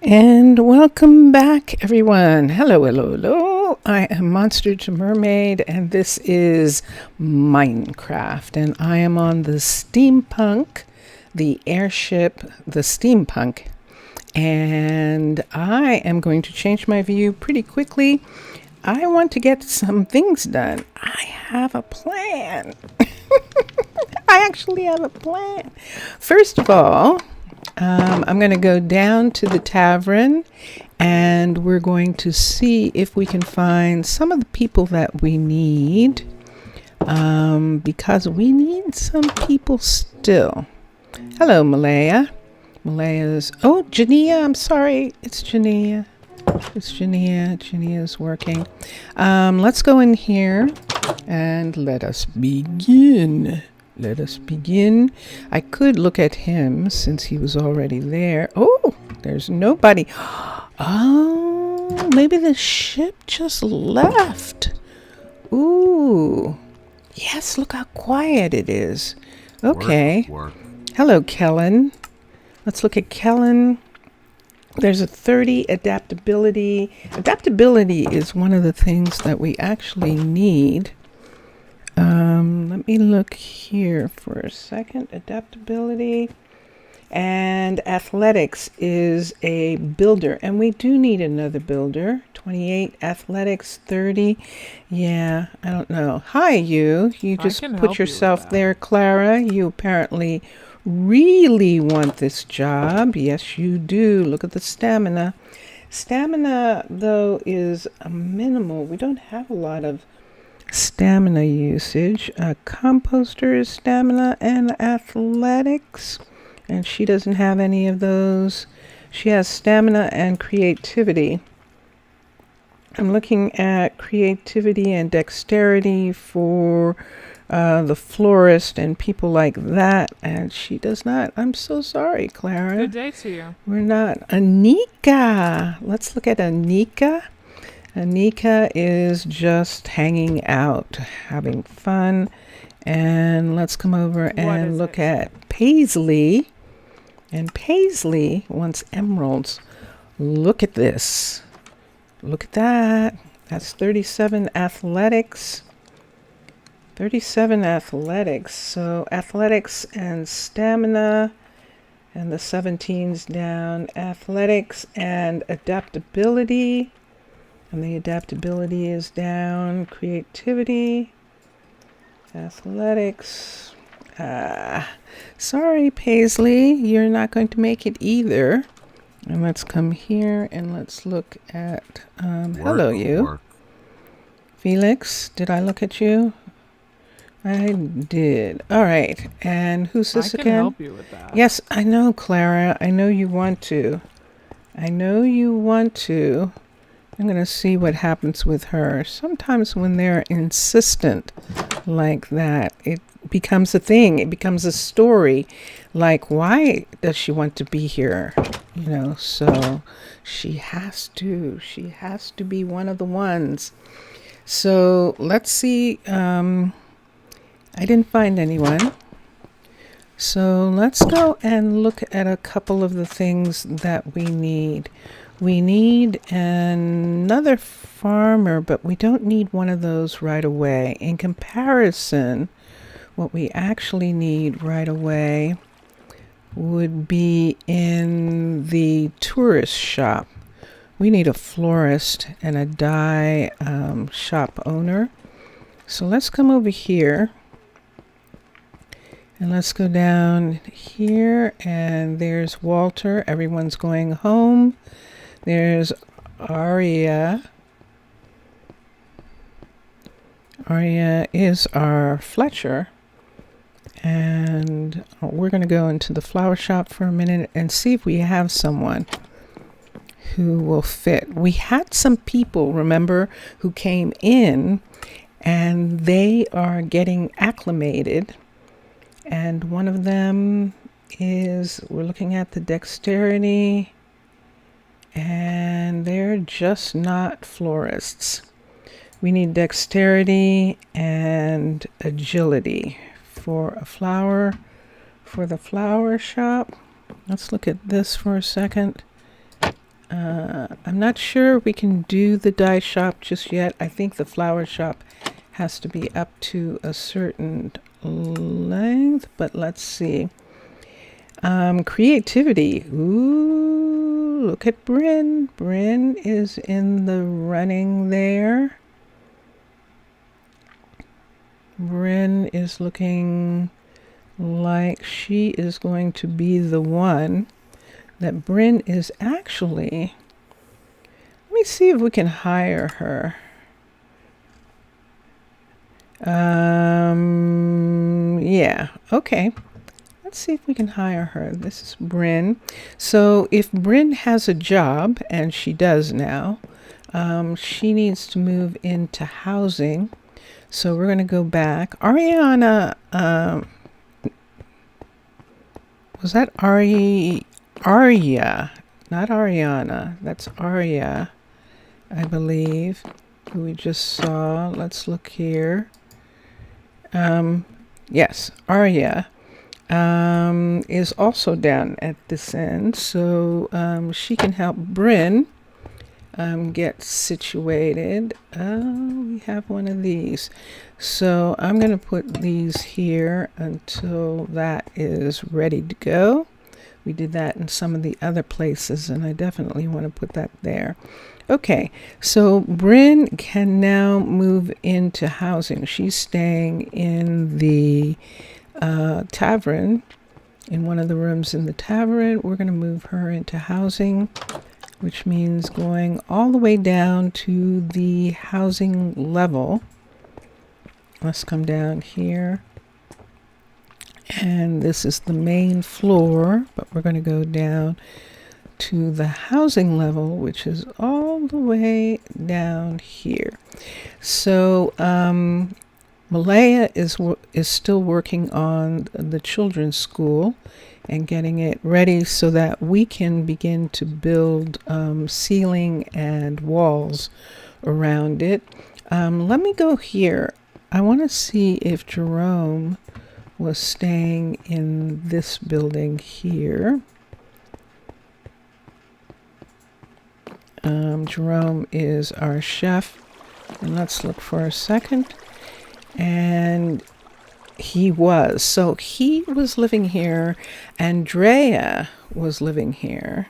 And welcome back, everyone. Hello, hello, hello. I am Monster to Mermaid, and this is Minecraft. And I am on the steampunk, the airship, the steampunk. And I am going to change my view pretty quickly. I want to get some things done. I have a plan. I actually have a plan. First of all, I'm going to go down to the tavern and we're going to see if we can find some of the people that we need, because we need some people still. Hello, Malaya. Malaya's, oh, Jania, I'm sorry. It's Jania. It's Jania. Jania's working. Let's go in here and let us begin. Let us begin. I could look at him since he was already there. Oh, there's nobody. Oh, maybe the ship just left. Ooh. Yes, look how quiet it is. Okay. Work. Hello, Kellen. Let's look at Kellen. There's a 30 adaptability. Adaptability is one of the things that we actually need. Let me look here for a second. Adaptability and athletics is a builder, and we do need another builder. 28 athletics, 30. Yeah, I don't know. Hi, you just put yourself there, Clara. You apparently really want this job. Yes, you do. Look at the stamina. Stamina, though, is a minimal. We don't have a lot of stamina usage. Composter is stamina and athletics, and she doesn't have any of those. She has stamina and creativity. I'm looking at creativity and dexterity for the florist and people like that, and she does not. I'm so sorry, Clara. Good day to you. We're not. Anika. Let's look at Anika. Anika is just hanging out, having fun. And let's come over and look at Paisley. And Paisley wants emeralds. Look at this. Look at that. That's 37 athletics. 37 athletics. So athletics and stamina. And the 17's down. Athletics and adaptability. And the adaptability is down. Creativity. Athletics. Sorry, Paisley. You're not going to make it either. And let's come here and let's look at... hello, you. Felix, did I look at you? I did. All right. And who's this again? I can help you with that. Yes, I know, Clara. I know you want to. I know you want to. I'm going to see what happens with her. Sometimes when they're insistent like that, it becomes a thing. It becomes a story. Like, why does she want to be here? You know, so she has to. She has to be one of the ones. So let's see. I didn't find anyone. So let's go and look at a couple of the things that we need. We need another farmer, but we don't need one of those right away. In comparison, what we actually need right away would be in the tourist shop. We need a florist and a dye shop owner. So let's come over here. And let's go down here, and there's Walter. Everyone's going home. There's Aria. Aria is our Fletcher. And we're going to go into the flower shop for a minute and see if we have someone who will fit. We had some people, remember, who came in, and they are getting acclimated. And one of them is, we're looking at the dexterity, and they're just not florists. We need dexterity and agility for a flower, for the flower shop. Let's look at this for a second. I'm not sure we can do the dye shop just yet. I think the flower shop has to be up to a certain length, but let's see. Creativity. Ooh, look at Bryn. Bryn is in the running there. Bryn is looking like she is going to be the one. That Bryn is actually, let me see if we can hire her. Yeah, okay. Let's see if we can hire her. This is Bryn. So if Bryn has a job, and she does now, she needs to move into housing. So we're going to go back. Ariana, was that Arya, not Ariana. That's Arya, I believe, who we just saw. Let's look here. Yes, Arya is also down at this end, so she can help Bryn get situated. We have one of these. So I'm going to put these here until that is ready to go. We did that in some of the other places, and I definitely want to put that there. Okay, so Bryn can now move into housing. She's staying in the tavern, in one of the rooms in the tavern. We're going to move her into housing, which means going all the way down to the housing level. Let's come down here. And this is the main floor, but we're going to go down to the housing level, which is all the way down here. So Malaya is still working on the children's school and getting it ready so that we can begin to build ceiling and walls around it. Let me go here. I want to see if Jerome was staying in this building here. Jerome is our chef, and let's look for a second. And he was. So he was living here. Andrea was living here.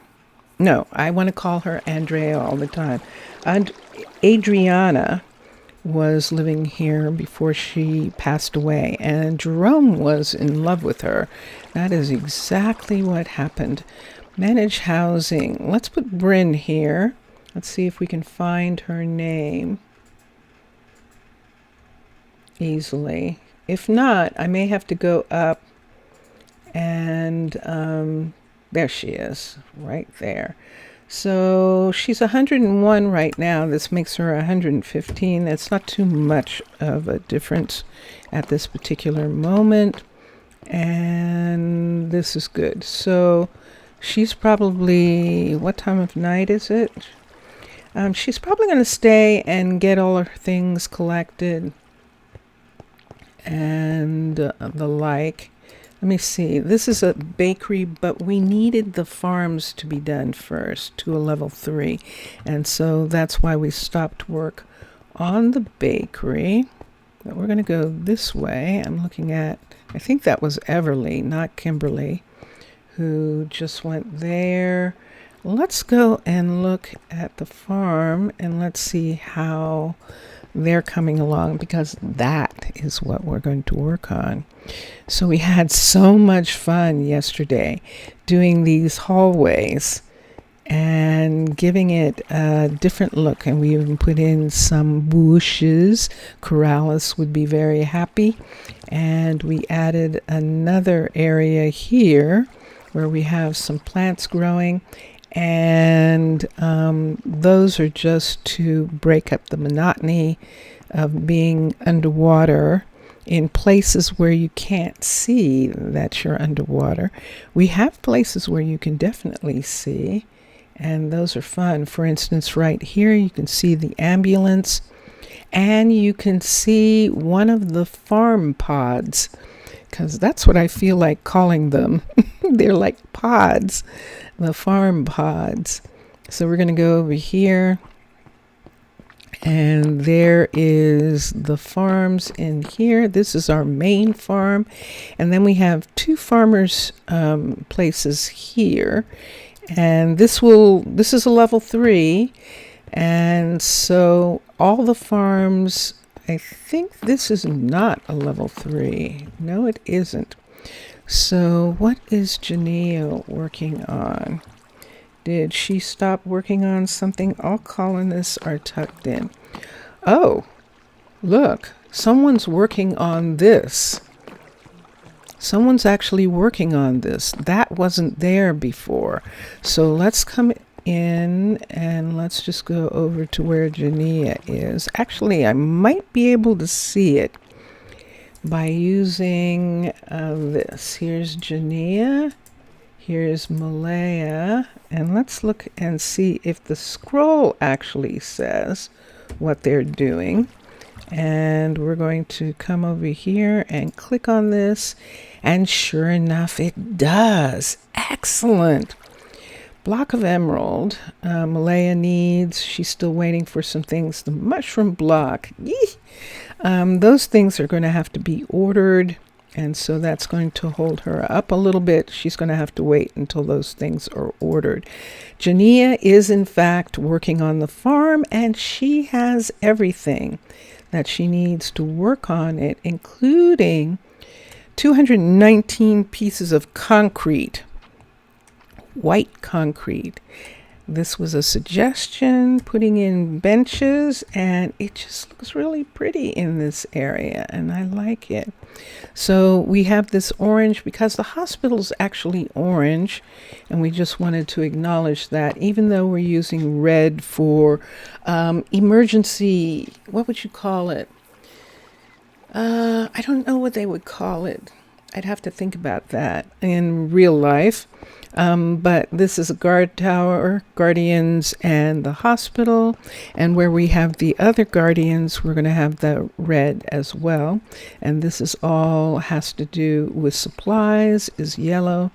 No, I want to call her Andrea all the time. And Adriana was living here before she passed away, and Jerome was in love with her. That is exactly what happened. Manage housing. Let's put Bryn here. Let's see if we can find her name easily. If not, I may have to go up, and there she is, right there. So she's 101 right now. This makes her 115. That's not too much of a difference at this particular moment. And this is good. So she's probably, what time of night is it? She's probably going to stay and get all her things collected and the like. Let me see. This is a bakery, but we needed the farms to be done first to a level 3. And so that's why we stopped work on the bakery. But we're going to go this way. I'm looking at, I think that was Everly, not Kimberly, who just went there. Let's go and look at the farm and let's see how they're coming along, because that is what we're going to work on. So we had so much fun yesterday doing these hallways and giving it a different look. And we even put in some bushes. Corrales would be very happy. And we added another area here where we have some plants growing. And those are just to break up the monotony of being underwater in places where you can't see that you're underwater. We have places where you can definitely see, and those are fun. For instance, right here, you can see the ambulance, and you can see one of the farm pods, because that's what I feel like calling them. They're like pods, the farm pods. So we're going to go over here, and there is the farms in here. This is our main farm, and then we have two farmers places here, and this is a level 3, and so all the farms, I think this is not a level 3. No, it isn't. So what is Janea working on? Did she stop working on something? All colonists are tucked in. Oh, look, someone's working on this. Someone's actually working on this. That wasn't there before. So let's come in and let's just go over to where Janea is. Actually, I might be able to see it by using this. Here's Janea. Here's Malaya, and let's look and see if the scroll actually says what they're doing. And we're going to come over here and click on this, and sure enough, it does. Excellent. Block of emerald. Malaya needs, she's still waiting for some things. The mushroom block. Those things are going to have to be ordered. And so that's going to hold her up a little bit. She's going to have to wait until those things are ordered. Janea is, in fact, working on the farm, and she has everything that she needs to work on it, including 219 pieces of concrete, white concrete. This was a suggestion, putting in benches, and it just looks really pretty in this area, and I like it. So we have this orange because the hospital's actually orange, and we just wanted to acknowledge that, even though we're using red for emergency, what would you call it? I don't know what they would call it. I'd have to think about that in real life. But this is a guard tower, guardians, and the hospital. And where we have the other guardians, we're going to have the red as well. And this is all has to do with supplies, is yellow.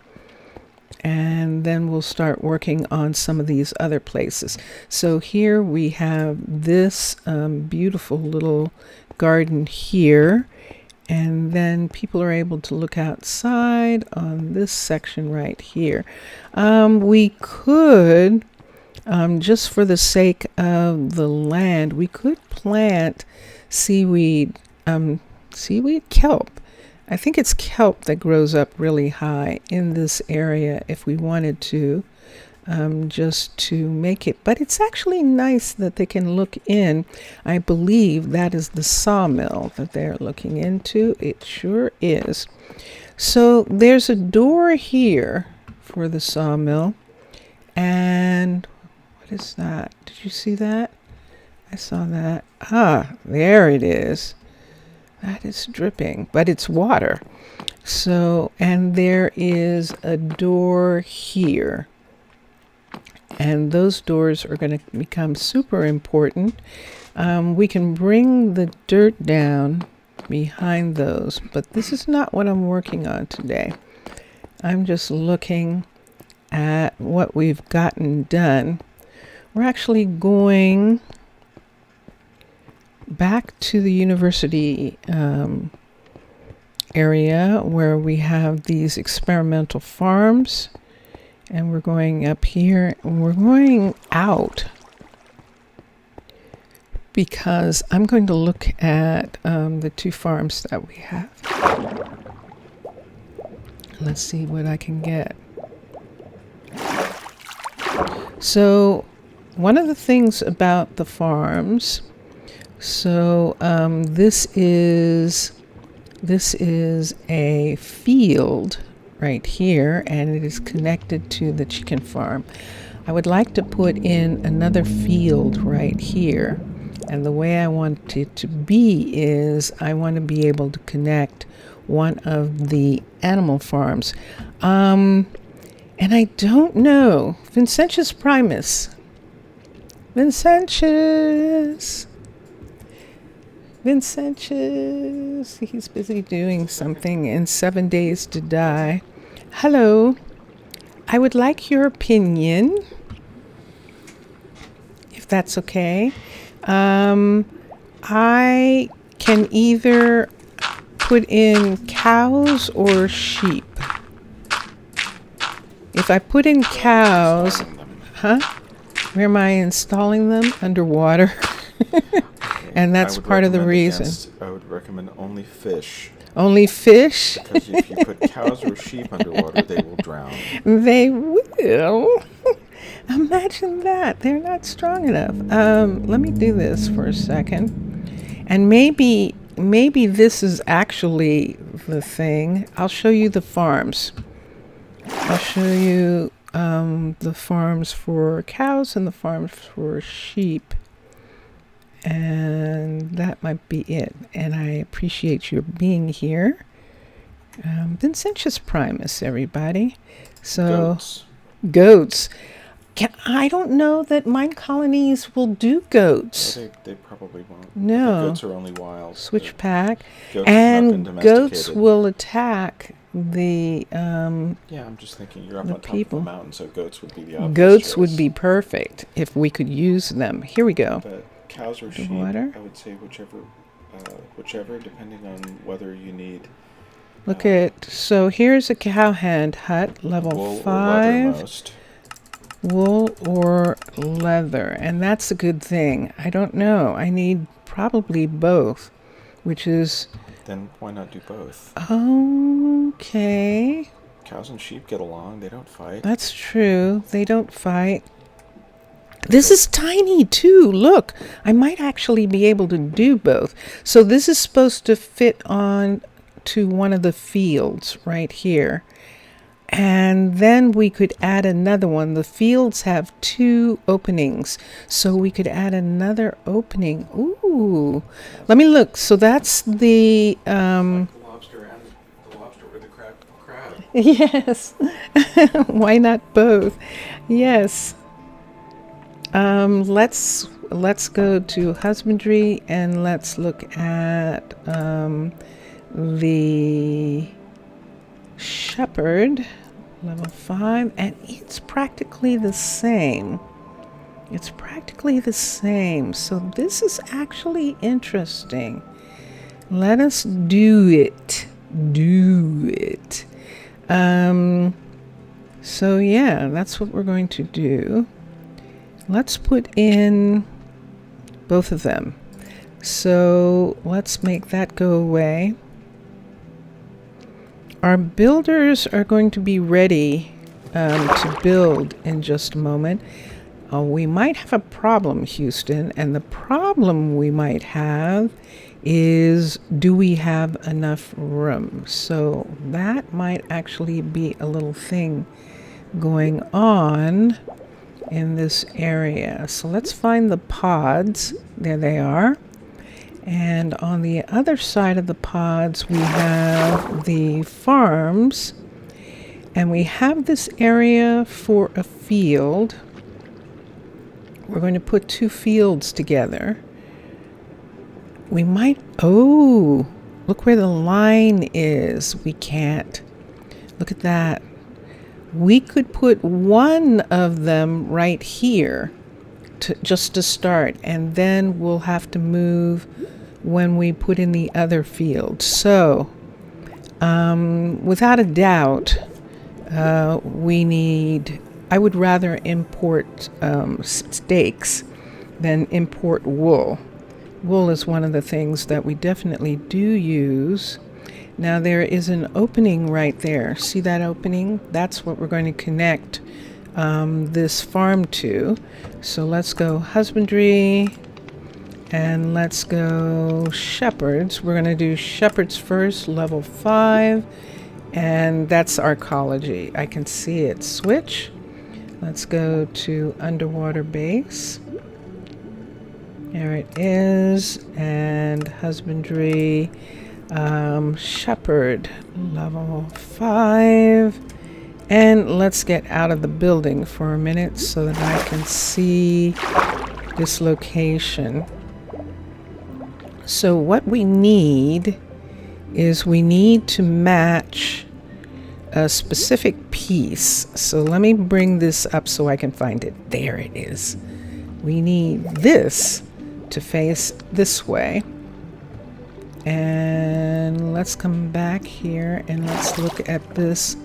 And then we'll start working on some of these other places. So here we have this beautiful little garden here. And then people are able to look outside on this section right here. We could, just for the sake of the land, we could plant seaweed kelp. I think it's kelp that grows up really high in this area if we wanted to. Just to make it, but it's actually nice that they can look in. I believe that is the sawmill that they're looking into. It sure is. So there's a door here for the sawmill, and what is that? Did you see that? I saw that. Ah, there it is. That is dripping, but it's water. So, and there is a door here. And those doors are going to become super important. We can bring the dirt down behind those, but this is not what I'm working on today. I'm just looking at what we've gotten done. We're actually going back to the university area where we have these experimental farms. And we're going up here, and we're going out because I'm going to look at the two farms that we have. Let's see what I can get. So one of the things about the farms, so this is a field right here, and it is connected to the chicken farm. I would like to put in another field right here, and the way I want it to be is I want to be able to connect one of the animal farms. And I don't know, Vincentius Primus. Vincentius, he's busy doing something in 7 Days to Die. Hello, I would like your opinion that's okay. I can either put in cows or sheep. If I put in cows, huh? Where am I installing them? Underwater. And that's part of the reason. I would recommend only fish. Only fish? Because if you put cows or sheep underwater, they will drown. They will. Imagine that. They're not strong enough. Let me do this for a second. And maybe this is actually the thing. I'll show you the farms. I'll show you the farms for cows and the farms for sheep. And that might be it. And I appreciate your being here. Vincentius Primus, everybody. So, goats. I don't know that Minecolonies will do goats. They probably won't. No. The goats are only wild. Switch pack. Goats And goats will attack the yeah, I'm just thinking you're up on top of the mountain, so goats would be the obvious Goats choice. would be perfect if we could use them. Here we go. But cows or sheep, water. I would say whichever, depending on whether you need. Look so here's a cowhand hut, level wool 5. Wool or leather, and that's a good thing. I don't know. I need probably both, which is. Then why not do both? Okay. Cows and sheep get along. They don't fight. That's true. They don't fight. This is tiny too. Look, I might actually be able to do both. So this is supposed to fit on to one of the fields right here. And then we could add another one. The fields have 2 openings, so we could add another opening. Ooh, let me look. So that's the Like the lobster with the crab. Yes. Why not both? Yes. Let's go to husbandry and let's look at the shepherd, level 5, and it's practically the same. So this is actually interesting. Let us do it. So yeah, that's what we're going to do. Let's put in both of them. So let's make that go away. Our builders are going to be ready to build in just a moment. We might have a problem, Houston, and the problem we might have is, do we have enough room? So that might actually be a little thing going on in this area. So let's find the pods. There they are. And on the other side of the pods, we have the farms. And we have this area for a field. We're going to put 2 fields together. We might, look where the line is. We can't. Look at that. We could put one of them right here just to start, and then we'll have to move when we put in the other field. So, without a doubt, I would rather import steaks than import wool. Wool is one of the things that we definitely do use. Now there is an opening right there. See that opening? That's what we're going to connect this farm to. So let's go husbandry and let's go shepherds. We're going to do shepherds first, level 5, and that's arcology. I can see it. Switch. Let's go to underwater base. There it is. And husbandry, shepherd, level 5. And let's get out of the building for a minute so that I can see this location. So what we need is we need to match a specific piece. So let me bring this up so I can find it. There it is. we need this to face this way. And let's come back here and let's look at this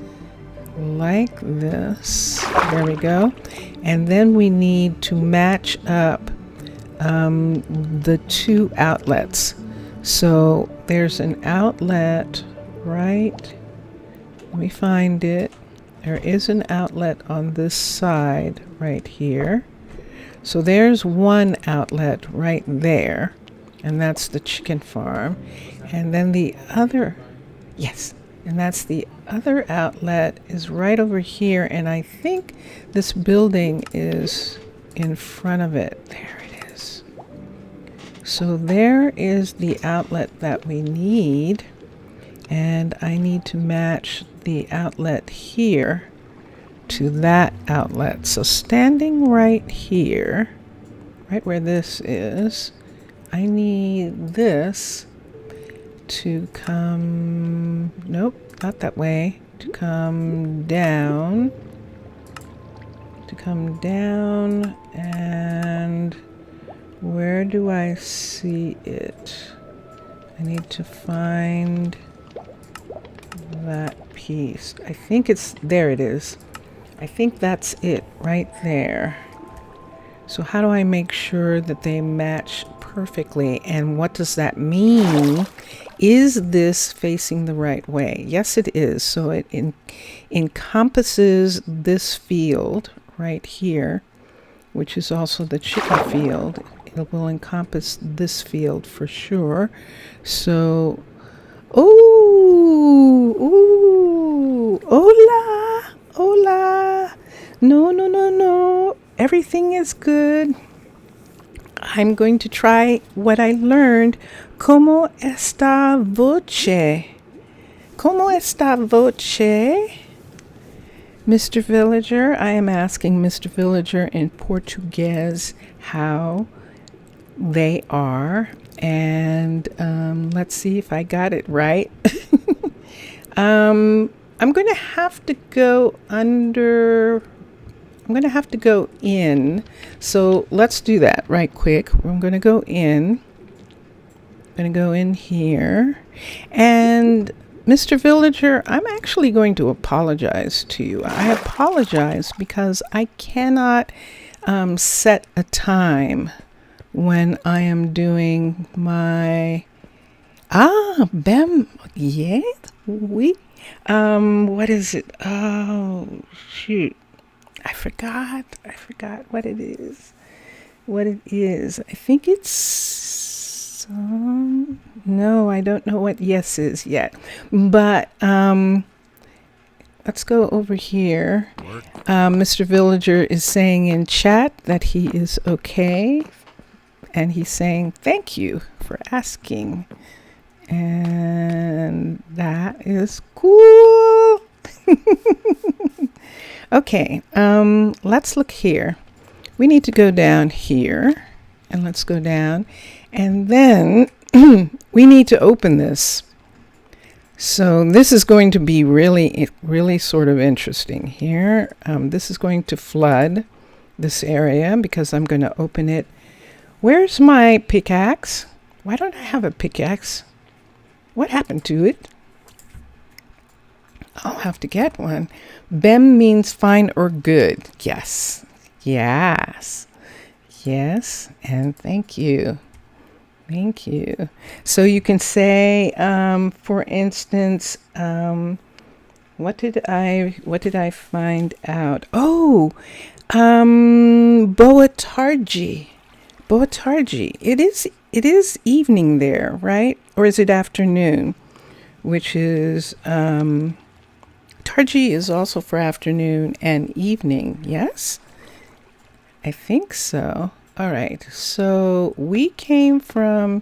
like this. There we go. And then we need to match up the two outlets. So there's an outlet right, let me find it. There is an outlet on this side right here. So there's one outlet right there, and that's the chicken farm. And then the other, yes, and that's the other outlet is right over here, and I think this building is in front of it. There it is. So there is the outlet that we need, and I need to match the outlet here to that outlet. So standing right here, right where this is, I need this to come, nope, not that way, to come down, and where do I see it? I need to find that piece. I think it's, there it is. I think that's it right there. So how do I make sure that they match perfectly? And what does that mean? Is this facing the right way? Yes, it is. So it encompasses this field right here, which is also the chicken field. It will encompass this field for sure. So, ooh, hola, hola. No. Everything is good. I'm going to try what I learned. ¿Cómo está voce? ¿Cómo está voce? Mr. Villager, I am asking Mr. Villager in Portuguese how they are. And let's see if I got it right. I'm going to have to go under... I'm going to have to go in. So let's do that right quick. I'm going to go in. I'm going to go in here. And Mr. Villager, I'm actually going to apologize to you. I apologize because I cannot set a time when I am doing my... yeah, oui. What is it? Oh, shoot. I forgot what it is. I think it's no, I don't know what yes is yet. But let's go over here. Mr. Villager is saying in chat that he is okay, and he's saying thank you for asking, and that is cool. Okay, let's look here. We need to go down here, and let's go down, and then we need to open this. So this is going to be really sort of interesting here. This is going to flood this area because I'm going to open it. Where's my pickaxe? Why don't I have a pickaxe? What happened to it? I'll have to get one. Bem means fine or good. Yes. And thank you. So you can say, for instance, what did I find out? Oh, Boatargi. It is evening there, right? Or is it afternoon? Which is Targi is also for afternoon and evening, yes? I think so. All right, so we came from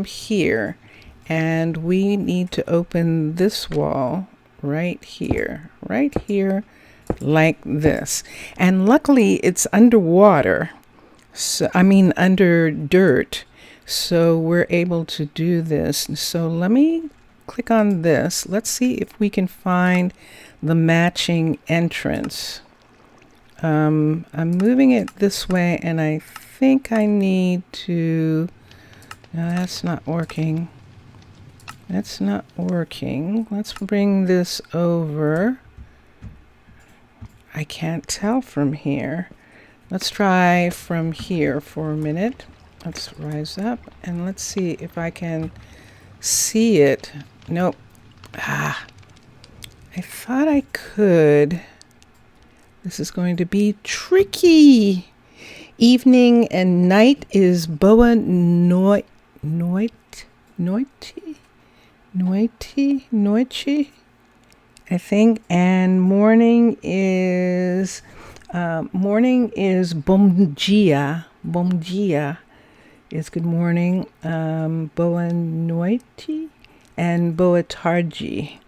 here, and we need to open this wall right here, like this. And luckily it's underwater, so I mean under dirt, so we're able to do this. So let me click on this. Let's see if we can find the matching entrance. I'm moving it this way, and I think I need to, no, that's not working. That's not working. Let's bring this over. I can't tell from here. Let's try from here for a minute. Let's rise up and let's see if I can see it. Nope. I thought I could. This is going to be tricky. Evening and night is boa noite, I think, and morning is bom dia. Bom dia is good morning. Boa noite and boa tarde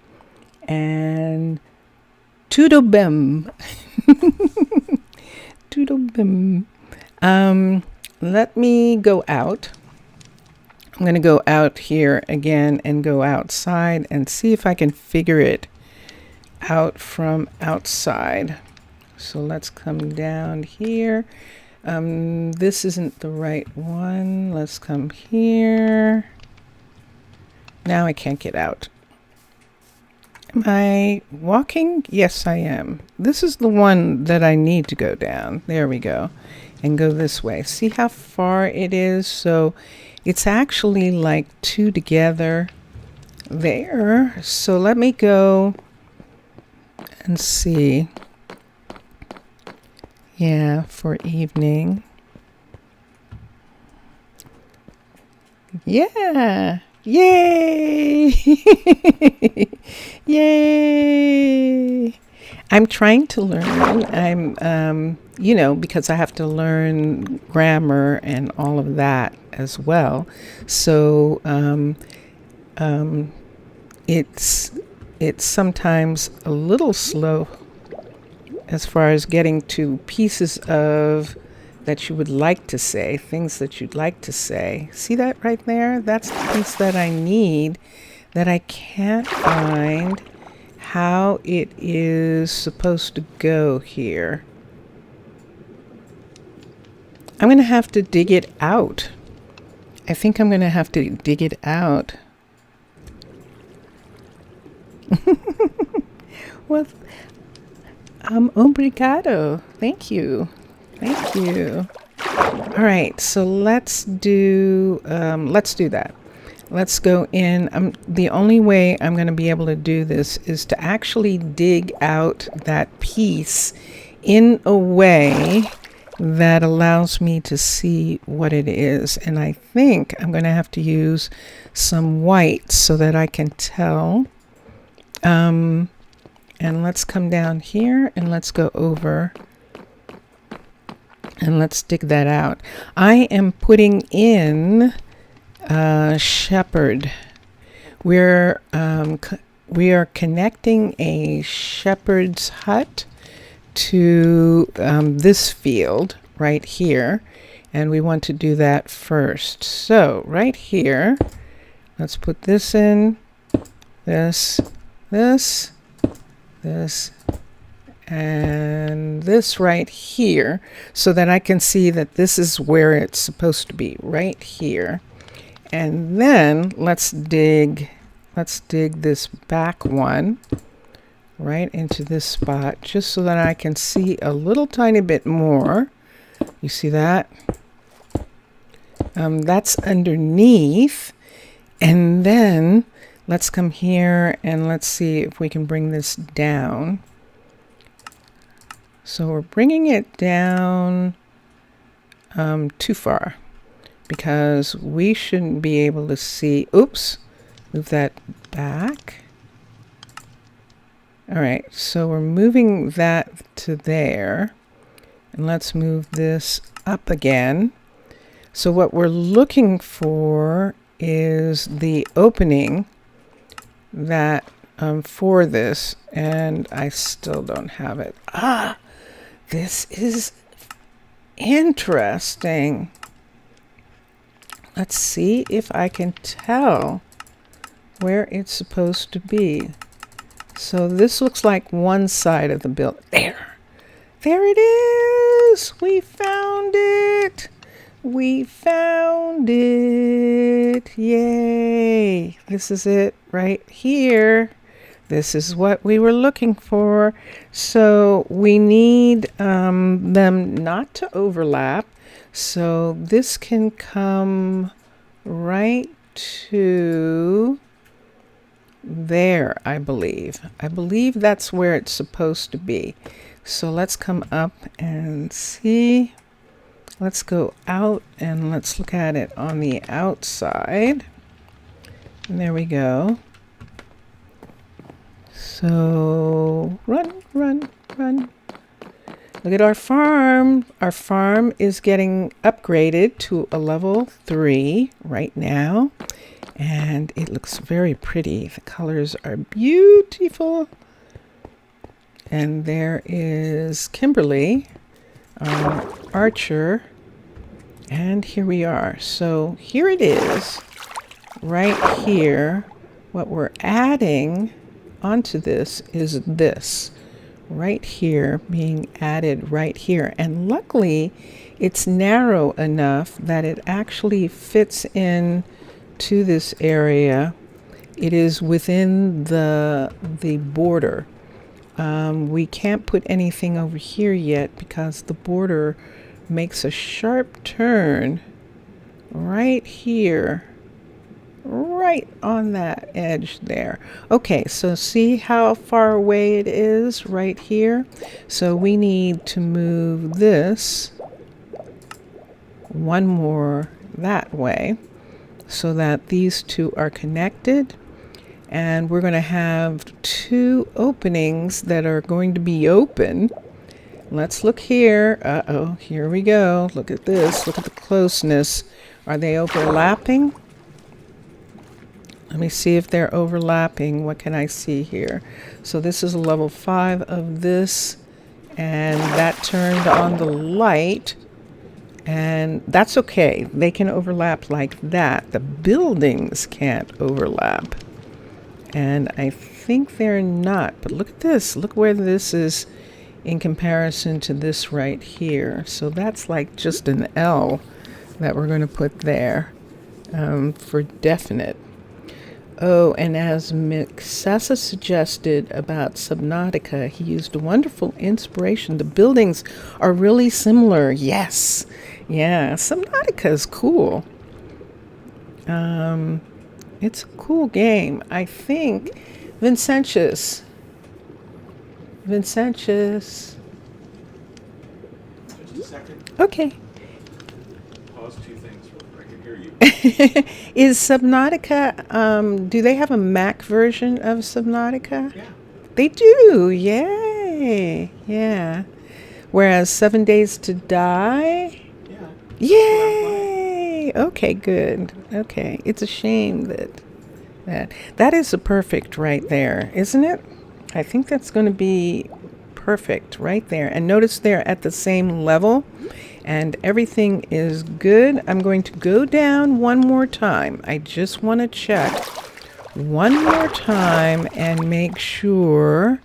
and tudo bem. Tudo bem. Let me go out. I'm going to go out here again and go outside and see if I can figure it out from outside. So let's come down here. This isn't the right one. Let's come here. Now I can't get out. Am I walking? Yes, I am. This is the one that I need to go down. There we go. And go this way. See how far it is? So it's actually like two together there. So let me go and see. Yeah, for evening. Yeah. Yay! Yay! I'm trying to learn. I'm, because I have to learn grammar and all of that as well. So it's sometimes a little slow as far as getting to pieces of that you would like to say, things that you'd like to say. See that right there? That's the piece that I need, that I can't find how it is supposed to go here. I'm going to have to dig it out. I think I'm going to have to dig it out. Well, obrigado. Thank you. Thank you. All right, so let's do that. Let's go in. The only way I'm going to be able to do this is to actually dig out that piece in a way that allows me to see what it is. And I think I'm going to have to use some white so that I can tell. And let's come down here and let's go over. And let's dig that out. I am putting in shepherd. We are connecting a shepherd's hut to this field right here. And we want to do that first. So right here, let's put this in, this, and this right here, so that I can see that this is where it's supposed to be, right here. And then let's dig this back one right into this spot, just so that I can see a little tiny bit more. You see that? That's underneath. And then let's come here and let's see if we can bring this down. So we're bringing it down too far, because we shouldn't be able to see. Oops, move that back. All right, so we're moving that to there. And let's move this up again. So what we're looking for is the opening that for this, and I still don't have it. This is interesting. Let's see if I can tell where it's supposed to be. So this looks like one side of the building. There. There it is. We found it. We found it. Yay. This is it right here. This is what we were looking for. So we need them not to overlap. So this can come right to there, I believe. I believe that's where it's supposed to be. So let's come up and see. Let's go out and let's look at it on the outside. And there we go. So run, run, run. Look at our farm. Our farm is getting upgraded to a level 3 right now. And it looks very pretty. The colors are beautiful. And there is Kimberly, Archer. And here we are. So here it is, right here. What we're adding onto this is this. Right here, being added right here. And luckily, it's narrow enough that it actually fits in to this area. It is within the border. We can't put anything over here yet because the border makes a sharp turn right here, right on that edge there. Okay, so see how far away it is right here? So we need to move this one more that way so that these two are connected. And we're going to have 2 openings that are going to be open. Let's look here. Uh-oh, here we go. Look at this. Look at the closeness. Are they overlapping? Let me see if they're overlapping. What can I see here? So this is level 5 of this. And that turned on the light. And that's okay. They can overlap like that. The buildings can't overlap. And I think they're not. But look at this. Look where this is in comparison to this right here. So that's like just an L that we're going to put there for definite. Oh, and as Mixessa suggested about Subnautica, he used a wonderful inspiration. The buildings are really similar. Yes. Yeah, Subnautica is cool. It's a cool game. I think Vincentius. Just a second. Okay. Pause 2 things real quick. I can hear you. Is Subnautica, do they have a Mac version of Subnautica? Yeah. They do. Yay. Yeah. Whereas 7 Days to Die. Yeah. Yay. Okay, good. Okay. It's a shame that is a perfect right there, isn't it? I think that's going to be perfect right there. And notice they're at the same level and everything is good. I'm going to go down one more time. I just want to check one more time and make sure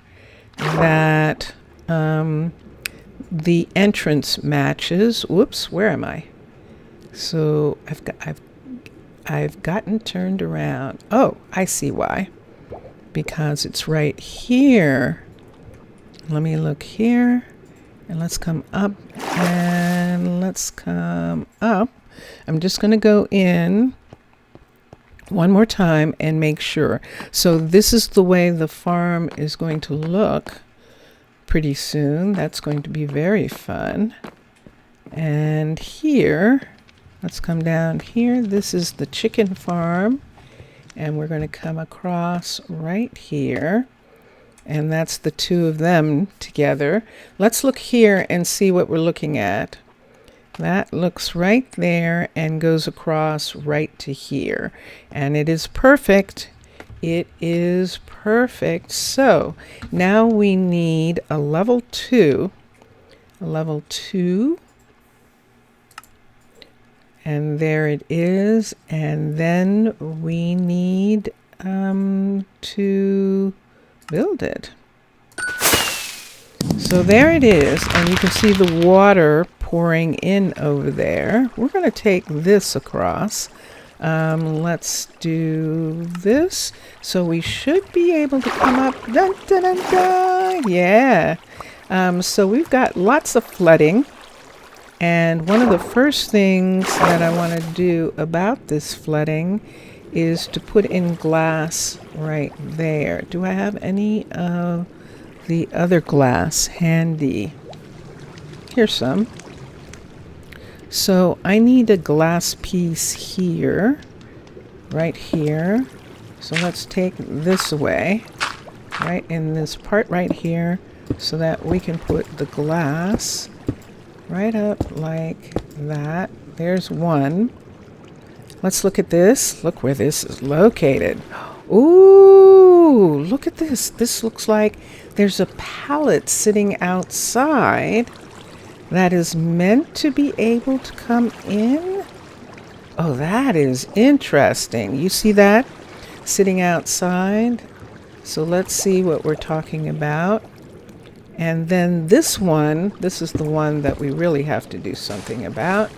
that the entrance matches. Whoops, where am I? So I've gotten turned around. Oh, I see why. Because it's right here. Let me look here. And let's come up. And let's come up. I'm just going to go in one more time and make sure. So this is the way the farm is going to look pretty soon. That's going to be very fun. And here, let's come down here. This is the chicken farm. And we're going to come across right here. And that's the 2 of them together. Let's look here and see what we're looking at. That looks right there and goes across right to here. And it is perfect. It is perfect. So now we need a level 2. A level 2. And there it is. And then we need to build it. So So there it is, and you can see the water pouring in over there. We're going to take this across. Let's do this. So we should be able to come up. Dun, dun, dun, dun. Yeah. So we've got lots of flooding. And one of the first things that I want to do about this flooding is to put in glass right there. Do I have any of the other glass handy? Here's some. So I need a glass piece here, right here. So let's take this away, right in this part right here, so that we can put the glass right up like that. There's one. Let's look at this. Look where this is located. Ooh, look at this. This looks like there's a pallet sitting outside that is meant to be able to come in. Oh, that is interesting. You see that sitting outside? So let's see what we're talking about. And then this one, this is the one that we really have to do something about.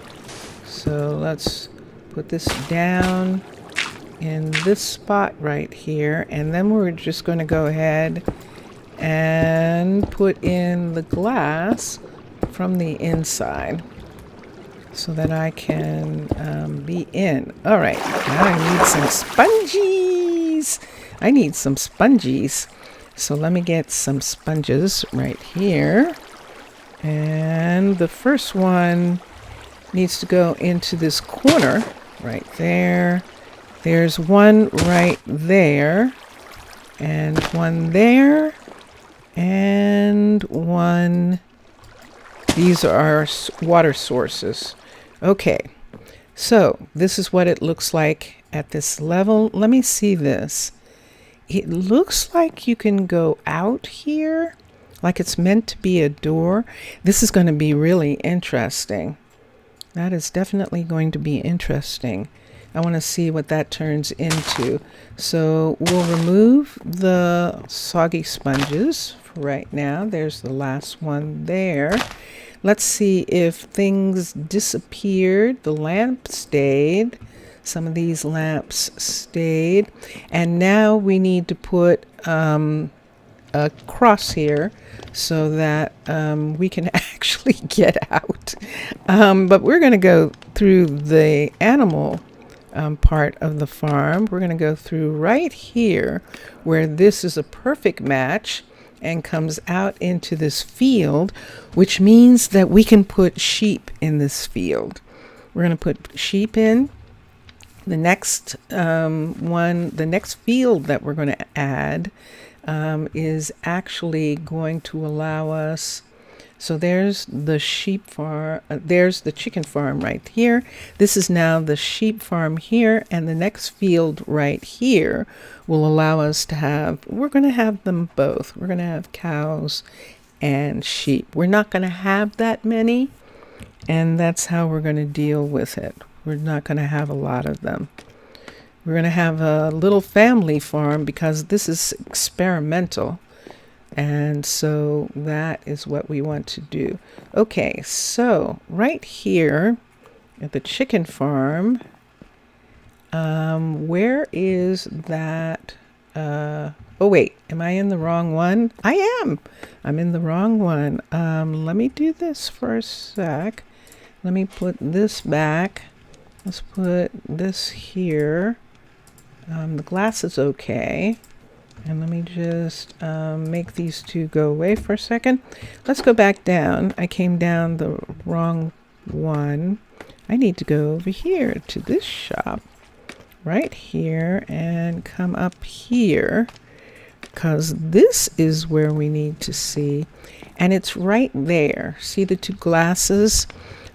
So let's put this down in this spot right here. And then we're just going to go ahead and put in the glass from the inside so that I can be in. All right, now I need some sponges. I need some sponges. So let me get some sponges right here. And the first one needs to go into this corner right there. There's one right there, and one there, and one. These are our water sources. Okay, so this is what it looks like at this level. Let me see this. It looks like you can go out here, like it's meant to be a door. This is going to be really interesting. That is definitely going to be interesting. I want to see what that turns into. So we'll remove the soggy sponges for right now. There's the last one there. Let's see if things disappeared. The lamp stayed. Some of these lamps stayed. And now we need to put a cross here so that we can actually get out. But we're going to go through the animal part of the farm. We're going to go through right here where this is a perfect match and comes out into this field, which means that we can put sheep in this field. We're going to put sheep in. The next the next field that we're going to add is actually going to allow us. So there's the sheep farm, there's the chicken farm right here. This is now the sheep farm here, and the next field right here will allow us to have, we're going to have them both. We're going to have cows and sheep. We're not going to have that many, and that's how we're going to deal with it. We're not going to have a lot of them. We're going to have a little family farm because this is experimental. And so that is what we want to do. Okay, so right here at the chicken farm, where is that? Oh wait, am I in the wrong one? I am. I'm in the wrong one. Let me do this for a sec. Let me put this back. Let's put this here. The glass is okay. And let me just make these two go away for a second. Let's go back down. I came down the wrong one. I need to go over here to this shop right here and come up here because this is where we need to see. And it's right there. See the two glasses?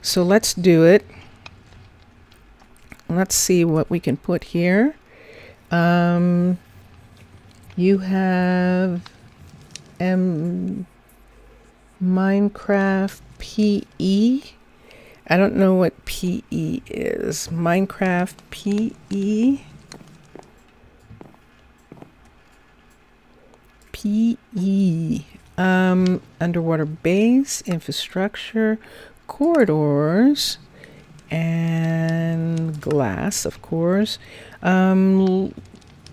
So let's do it. Let's see what we can put here. You have Minecraft PE. I don't know what PE is. Minecraft PE. PE. underwater base, infrastructure, corridors, and glass, of course. Do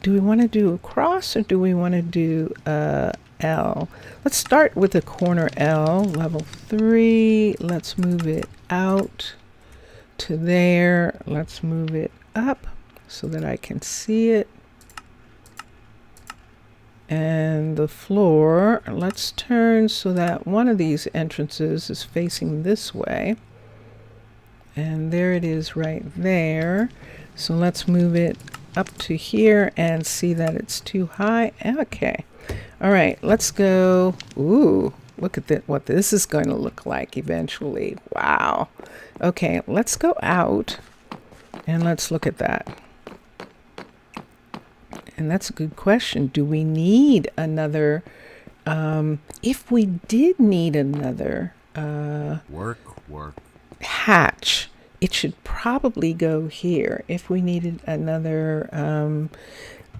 we want to do a cross or do we want to do L? Let's start with a corner L, level 3. Let's move it out to there. Let's move it up so that I can see it. And the floor, let's turn so that one of these entrances is facing this way. And there it is right there. So let's move it up to here and see that it's too high. Okay. All right, let's go. Ooh, look at what this is going to look like eventually. Wow. Okay, let's go out and let's look at that. And that's a good question. Do we need another, if we did need another work hatch, it should probably go here. If we needed another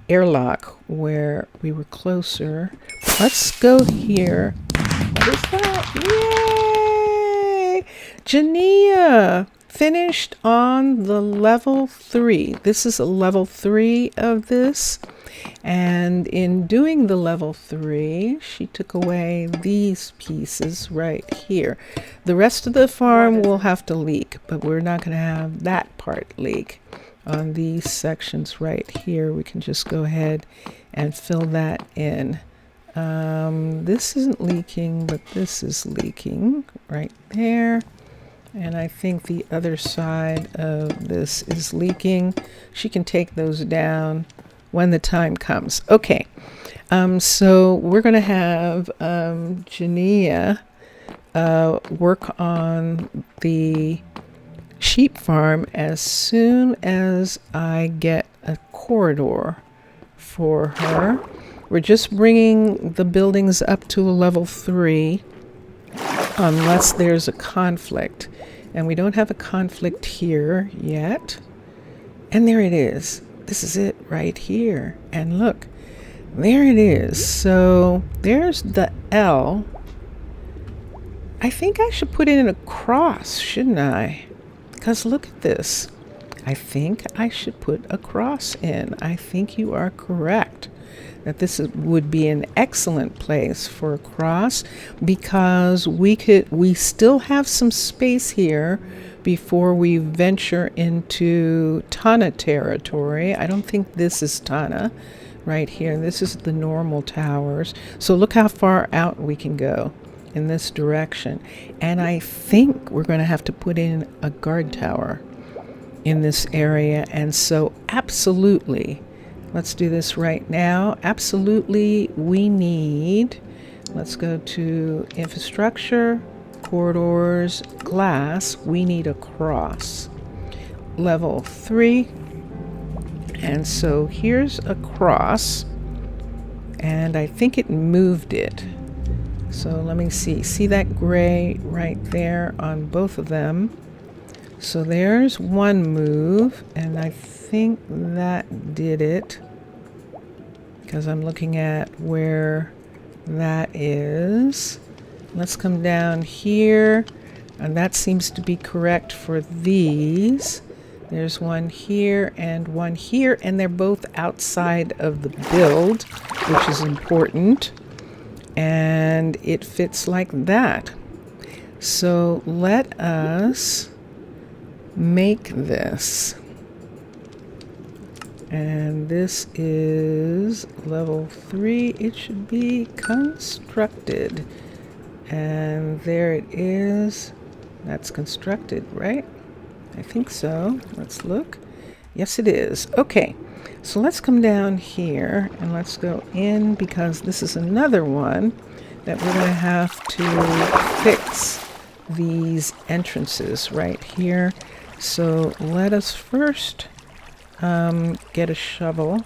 airlock where we were closer, let's go here. What is that? Yay! Jania finished on the level 3. This is a level 3 of this. And in doing the level 3, she took away these pieces right here. The rest of the farm will have to leak, but we're not going to have that part leak. On these sections right here, we can just go ahead and fill that in. This isn't leaking, but this is leaking right there. And I think the other side of this is leaking. She can take those down when the time comes. Okay, so we're going to have Jania work on the sheep farm as soon as I get a corridor for her. We're just bringing the buildings up to a level 3 unless there's a conflict. And we don't have a conflict here yet. And there it is. This is it right here. And look, there it is. So there's the L. I think I should put it in a cross, shouldn't I? Because look at this. I think I should put a cross in. I think you are correct that would be an excellent place for a cross, because we still have some space here before we venture into Tana territory. I don't think this is Tana right here. This is the normal towers. So look how far out we can go in this direction. And I think we're going to have to put in a guard tower in this area. And so absolutely, let's do this right now. Absolutely, we need, let's go to infrastructure, corridors, glass. We need a cross. Level 3. And so here's a cross. And I think it moved it. So let me see. See that gray right there on both of them? So there's one move, and I think that did it, because I'm looking at where that is. Let's come down here, and that seems to be correct for these. There's one here and one here, and they're both outside of the build, which is important. And it fits like that. So let us make this. And this is level 3. It should be constructed. And there it is. That's constructed, right? I think so. Let's look. Yes, it is. Okay. So let's come down here and let's go in, because this is another one that we're going to have to fix these entrances right here. So let us first get a shovel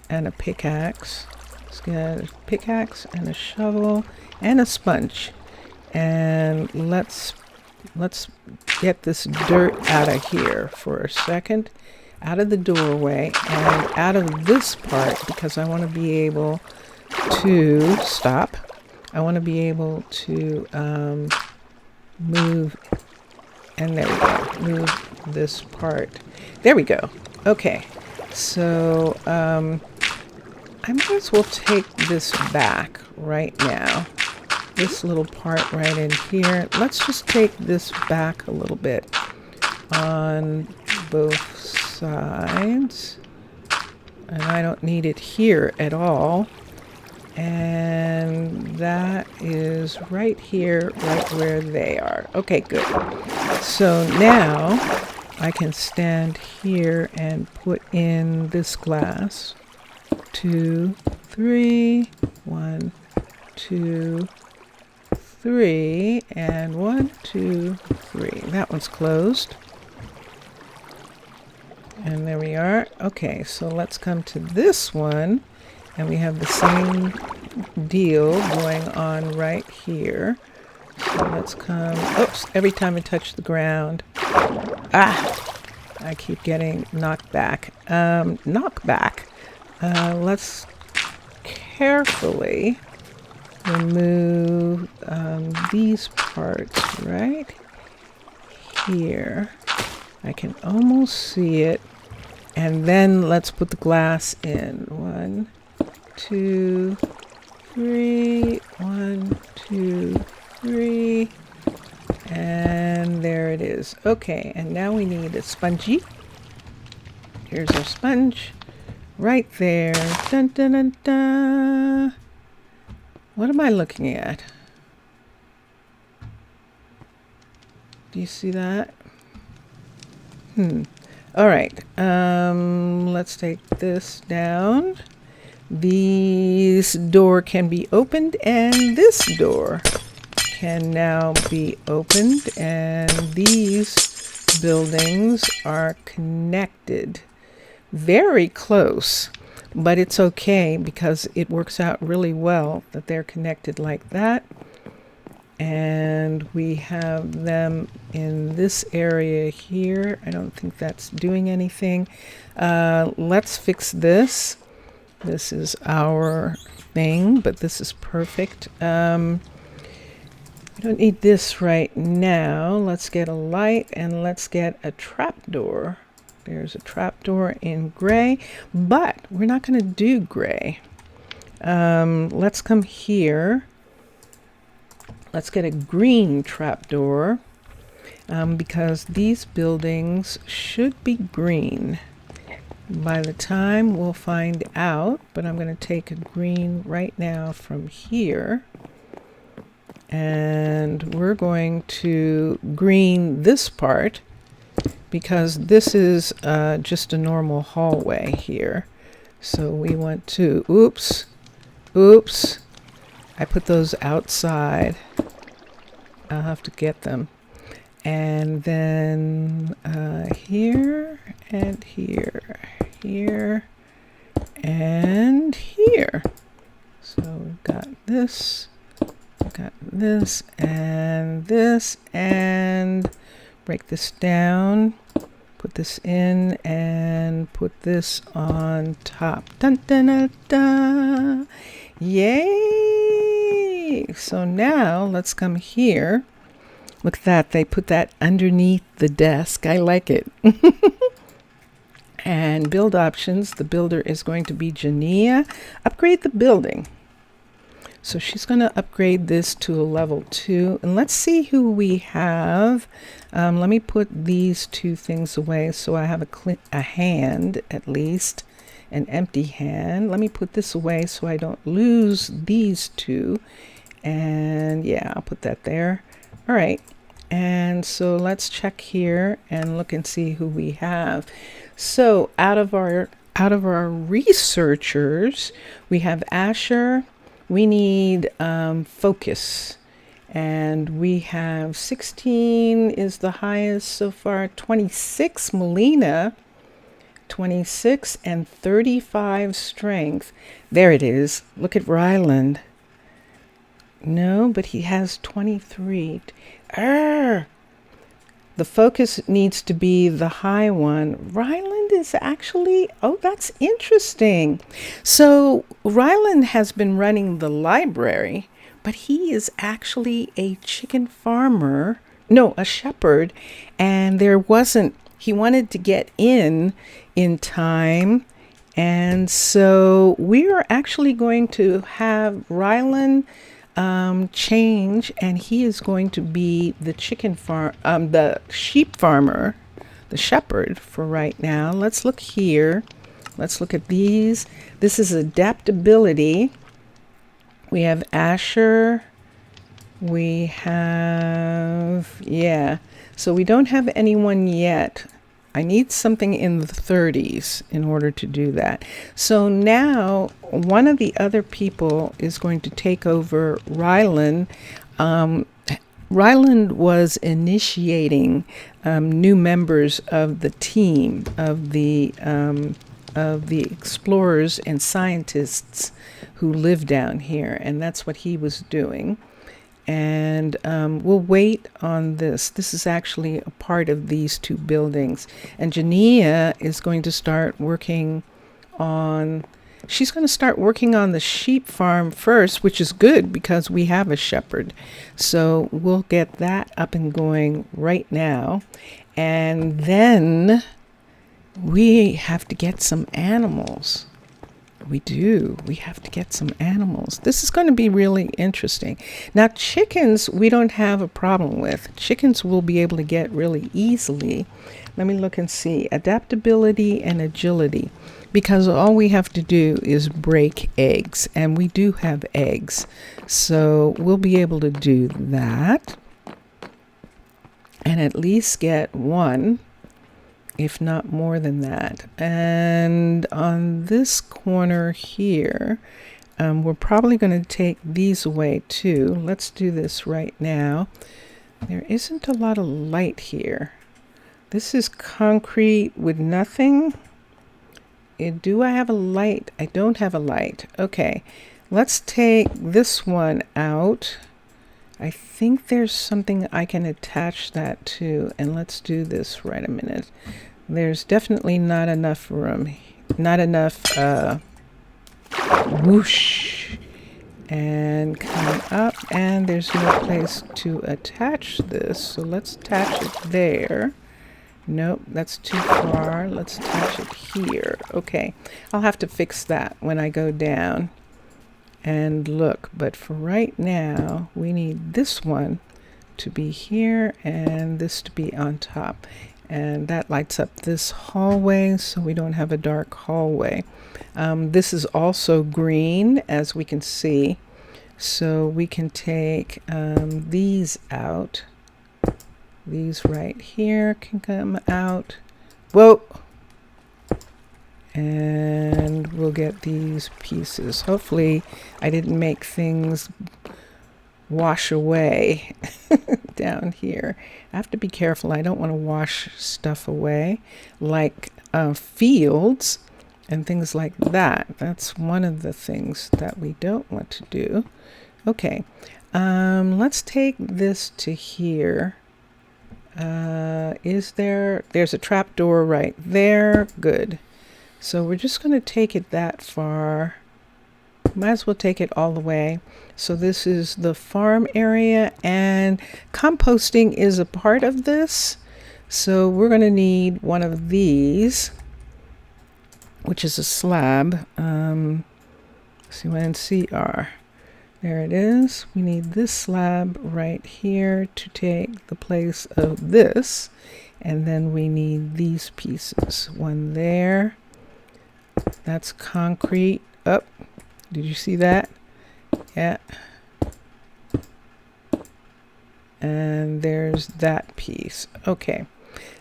and a pickaxe. Let's get a pickaxe and a shovel and a sponge. And let's get this dirt out of here for a second. Out of the doorway and out of this part, because I want to be able to stop. I want to be able to move, and there we go, move this part. There we go. Okay, so I might as well take this back right now. This little part right in here. Let's just take this back a little bit on both sides. And I don't need it here at all. And that is right here, right where they are. Okay, good. So now I can stand here and put in this glass. 2, 3, 1, 2, 3, and 1, 2, 3. That one's closed. And there we are. Okay, so let's come to this one, and we have the same deal going on right here. So let's come. Oops, every time I touch the ground. I keep getting knocked back. Let's carefully remove these parts right here. I can almost see it. And then let's put the glass in. 1, 2, 3. 1, 2, 3. And there it is. Okay, and now we need a spongy. Here's our sponge. Right there. Dun, dun, dun, dun. What am I looking at? Do you see that? All right. Let's take this down. This door can be opened, and this door can now be opened, and these buildings are connected. Very close, but it's okay because it works out really well that they're connected like that. And we have them in this area here. I don't think that's doing anything. Let's fix this. This is our thing, but this is perfect. We don't need this right now. Let's get a light, and let's get a trapdoor. There's a trapdoor in gray, but we're not going to do gray. Let's come here. Let's get a green trapdoor because these buildings should be green. By the time we'll find out, but I'm going to take a green right now from here. And we're going to green this part because this is just a normal hallway here. So we want to, oops, I put those outside. I'll have to get them. And then here and here, here and here. So we've got this, and break this down, put this in, and put this on top. Dun, dun, dun, dun. Yay! So now let's come here. Look at that, they put that underneath the desk. I like it. And build options, the builder is going to be Jania. Upgrade the building. So she's going to upgrade this to a level 2. And let's see who we have. Let me put these two things away so I have a hand at least. An empty hand. Let me put this away so I don't lose these two. And yeah, I'll put that there. All right. And so let's check here and look and see who we have. So out of our researchers, we have Asher. We need focus. And we have 16 is the highest so far. 26 Melina. 26 and 35 strength. There it is. Look at Ryland. No, but he has 23. The focus needs to be the high one. Ryland is actually, oh, that's interesting. So Ryland has been running the library, but he is actually a chicken farmer, no, a shepherd, and he wanted to get in time. And so we are actually going to have Rylan change, and he is going to be the sheep farmer, the shepherd for right now. Let's look here. Let's look at these. This is adaptability. We have Asher. We have, yeah. So we don't have anyone yet. I need something in the 30s in order to do that. So now one of the other people is going to take over Ryland. Ryland was initiating new members of the team of the explorers and scientists who live down here, and that's what he was doing. And we'll wait on this. This is actually a part of these two buildings. And Jania is going to start working on, she's going to start working on the sheep farm first, which is good because we have a shepherd. So we'll get that up and going right now. And then we have to get some animals. We do. We have to get some animals. This is going to be really interesting. Now, chickens, we don't have a problem with. Chickens we'll be able to get really easily. Let me look and see. Adaptability and agility. Because all we have to do is break eggs. And we do have eggs. So we'll be able to do that. And at least get one, if not more than that. And on this corner here, we're probably going to take these away too. Let's do this right now. There isn't a lot of light here. This is concrete with nothing. Do I have a light? I don't have a light. Okay, let's take this one out. I think there's something I can attach that to, and let's do this right a minute. There's definitely not enough room, not enough whoosh, and come up, and there's no place to attach this, so let's attach it there. Nope, that's too far. Let's attach it here. Okay, I'll have to fix that when I go down and look, but for right now we need this one to be here and this to be on top, and that lights up this hallway so we don't have a dark hallway. This is also green, as we can see, so we can take these out. These right here can come out. Whoa! And we'll get these pieces. Hopefully I didn't make things wash away down here. I have to be careful. I don't want to wash stuff away, like fields and things like that. That's one of the things that we don't want to do. Okay, let's take this to here. There's a trap door right there. Good. So we're just going to take it that far. Might as well take it all the way. So this is the farm area, and composting is a part of this. So we're going to need one of these, which is a slab. CNCR. There it is. We need this slab right here to take the place of this. And then we need these pieces. One there. That's concrete. Up. Did you see that? Yeah. And there's that piece. Okay.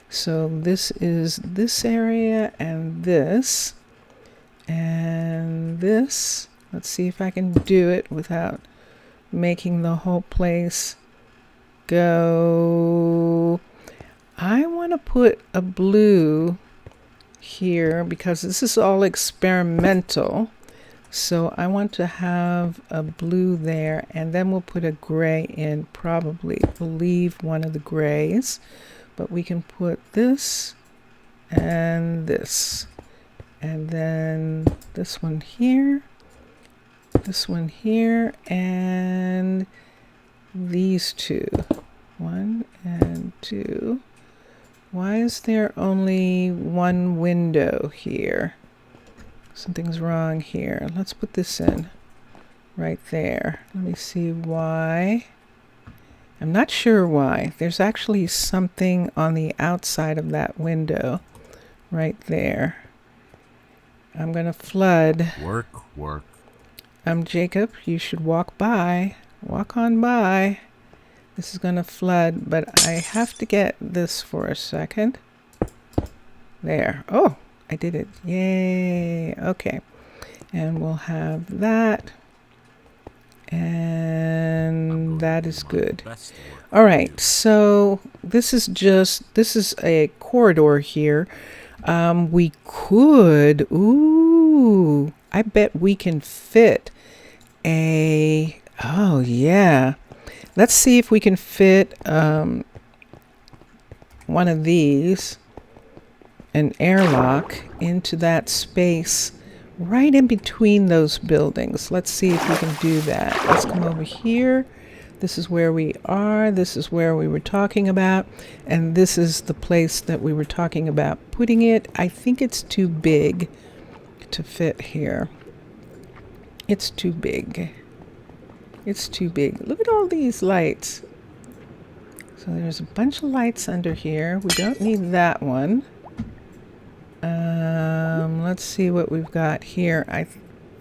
So this is this area and this. And this. Let's see if I can do it without making the whole place go. I want to put a blue here because this is all experimental. So I want to have a blue there, and then we'll put a gray in probably. We'll leave one of the grays, but we can put this and this. And then this one here. this one here, and these two. 1 and 2. Why is there only one window here? Something's wrong here. Let's put this in right there. Let me see why. I'm not sure why. There's actually something on the outside of that window right there. I'm going to flood. Work. Jacob, you should walk by. Walk on by. This is going to flood, but I have to get this for a second. There. Oh, I did it. Yay. Okay. And we'll have that. And that is good. All right. So this is a corridor here. We could, I bet we can fit oh yeah. Let's see if we can fit one of these, an airlock, into that space right in between those buildings. Let's see if we can do that. Let's come over here. This is where we are. This is where we were talking about. And this is the place that we were talking about putting it. I think it's too big to fit here. It's too big. It's too big. Look at all these lights. So there's a bunch of lights under here. We don't need that one. Let's see what we've got here. I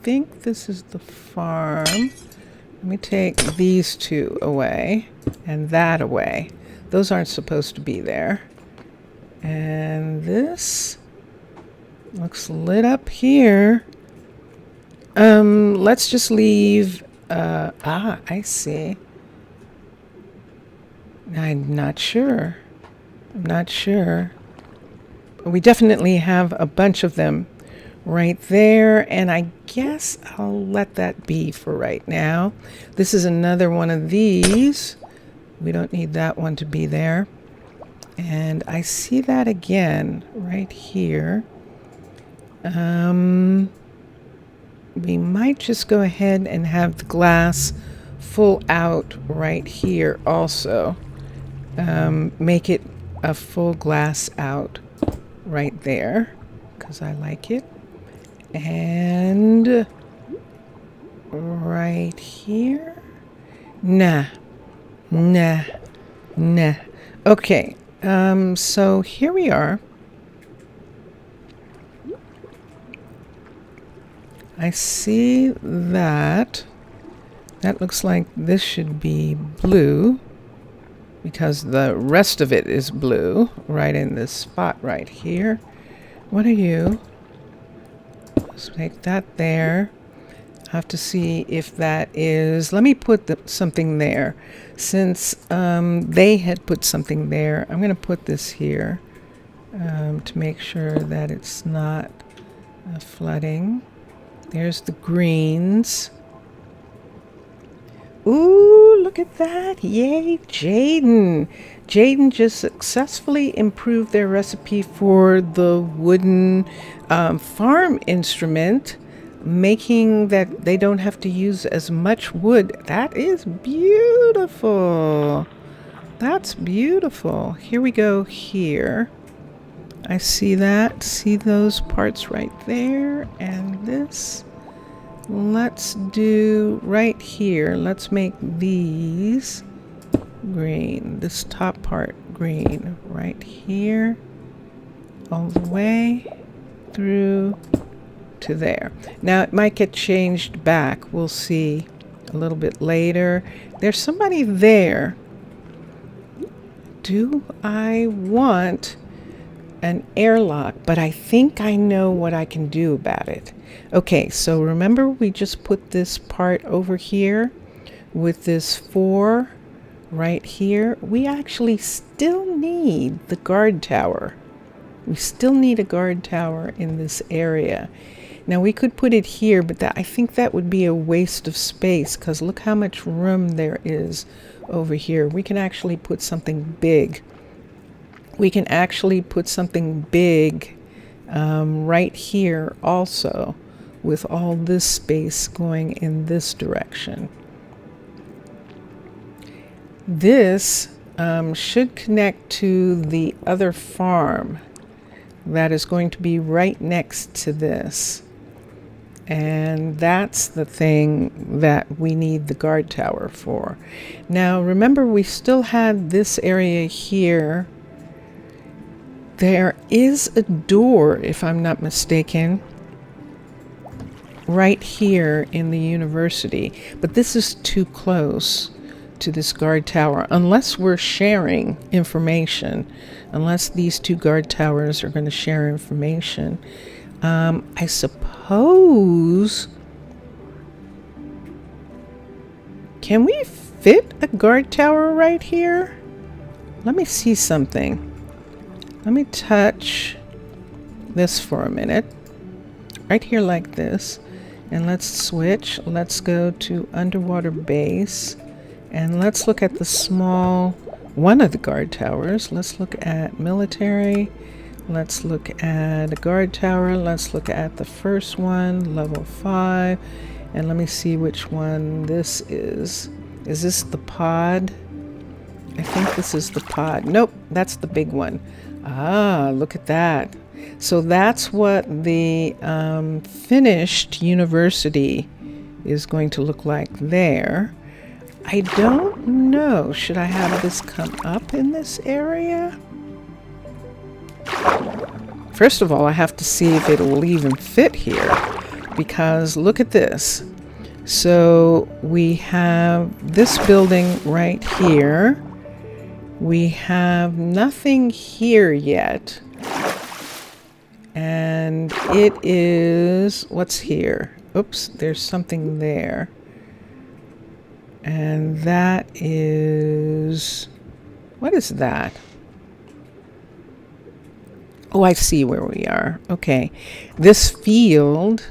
think this is the farm. Let me take these two away and that away. Those aren't supposed to be there. And this looks lit up here. Let's just leave. I see. I'm not sure. We definitely have a bunch of them right there, and I guess I'll let that be for right now. This is another one of these. We don't need that one to be there. And I see that again right here. We might just go ahead and have the glass full out right here also. Make it a full glass out right there because I like it. And right here. Nah. Okay. So here we are. I see that. That looks like this should be blue because the rest of it is blue right in this spot right here. What are you? Let's make that there. I have to see if that is. Let me put something there. Since they had put something there, I'm going to put this here to make sure that it's not flooding. There's the greens. Ooh, look at that. Yay, Jaden. Jaden just successfully improved their recipe for the wooden farm instrument, making that they don't have to use as much wood. That is beautiful. That's beautiful. Here we go here. I see that. See those parts right there and this. Let's do right here. Let's make these green. This top part green right here. All the way through to there. Now it might get changed back. We'll see a little bit later. There's somebody there. Do I want an airlock? But I think I know what I can do about it. Okay, so remember we just put this part over here with this 4 right here. We actually still need the guard tower. We still need a guard tower in this area. Now we could put it here, but I think that would be a waste of space because look how much room there is over here. We can actually put something big. We can actually put something big right here also with all this space going in this direction. This should connect to the other farm that is going to be right next to this. And that's the thing that we need the guard tower for. Now, remember, we still had this area here. There is a door, if I'm not mistaken, right here in the university. But this is too close to this guard tower, unless we're sharing information, unless these two guard towers are going to share information. I suppose, can we fit a guard tower right here? Let me see something. Let me touch this for a minute. Right here like this. And let's switch. Let's go to underwater base. And let's look at the small, one of the guard towers. Let's look at military. Let's look at a guard tower. Let's look at the first one, level 5. And let me see which one this is. Is this the pod? I think this is the pod. Nope, that's the big one. Ah, look at that. So that's what the finished university is going to look like there. I don't know. Should I have this come up in this area? First of all, I have to see if it will even fit here, because look at this. So we have this building right here. We have nothing here yet. And it is, what's here? Oops, there's something there. And that is, what is that? Oh, I see where we are. Okay. This field,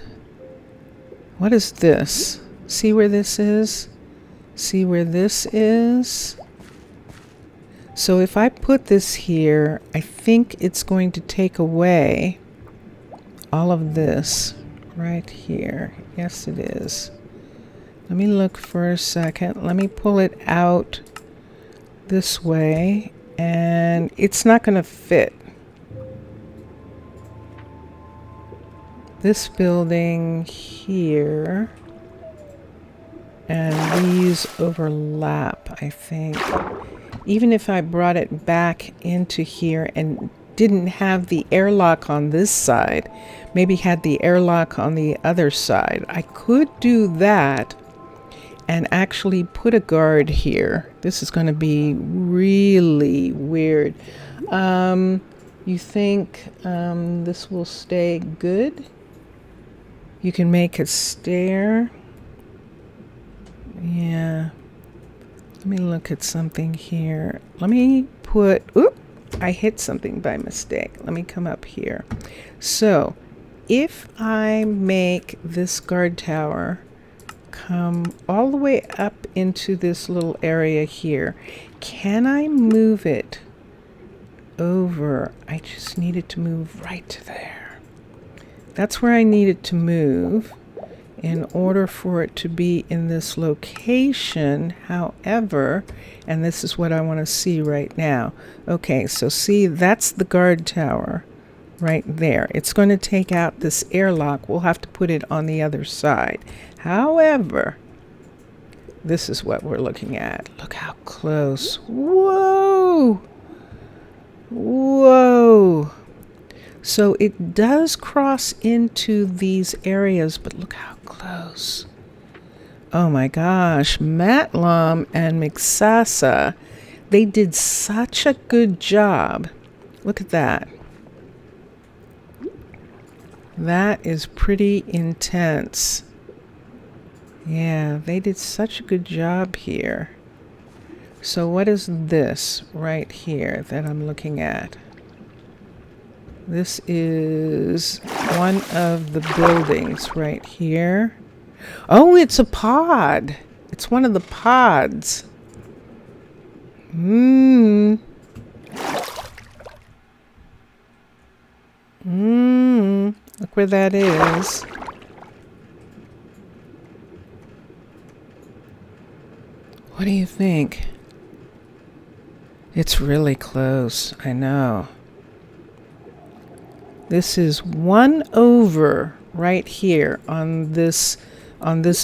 what is this? See where this is? See where this is? So if I put this here, I think it's going to take away all of this right here. Yes, it is. Let me look for a second. Let me pull it out this way, and it's not going to fit. This building here, and these overlap, I think. Even if I brought it back into here and didn't have the airlock on this side, maybe had the airlock on the other side, I could do that and actually put a guard here. This is going to be really weird. You think this will stay good? You can make a stair. Yeah. Let me look at something here. Let me put, oop, I hit something by mistake. Let me come up here. So if I make this guard tower come all the way up into this little area here, can I move it over? I just need it to move right to there. That's where I need it to move in order for it to be in this location. However, and this is what I want to see right now. Okay, so see, that's the guard tower right there. It's going to take out this airlock. We'll have to put it on the other side. However, this is what we're looking at. Look how close. Whoa! Whoa! So it does cross into these areas, but look how close. Oh my gosh, Matlam and Mixasa, they did such a good job. Look at that. That is pretty intense. Yeah, they did such a good job here. So what is this right here that I'm looking at? This is one of the buildings right here. Oh, it's a pod. It's one of the pods. Look where that is. What do you think? It's really close, I know. This is 1 over right here on this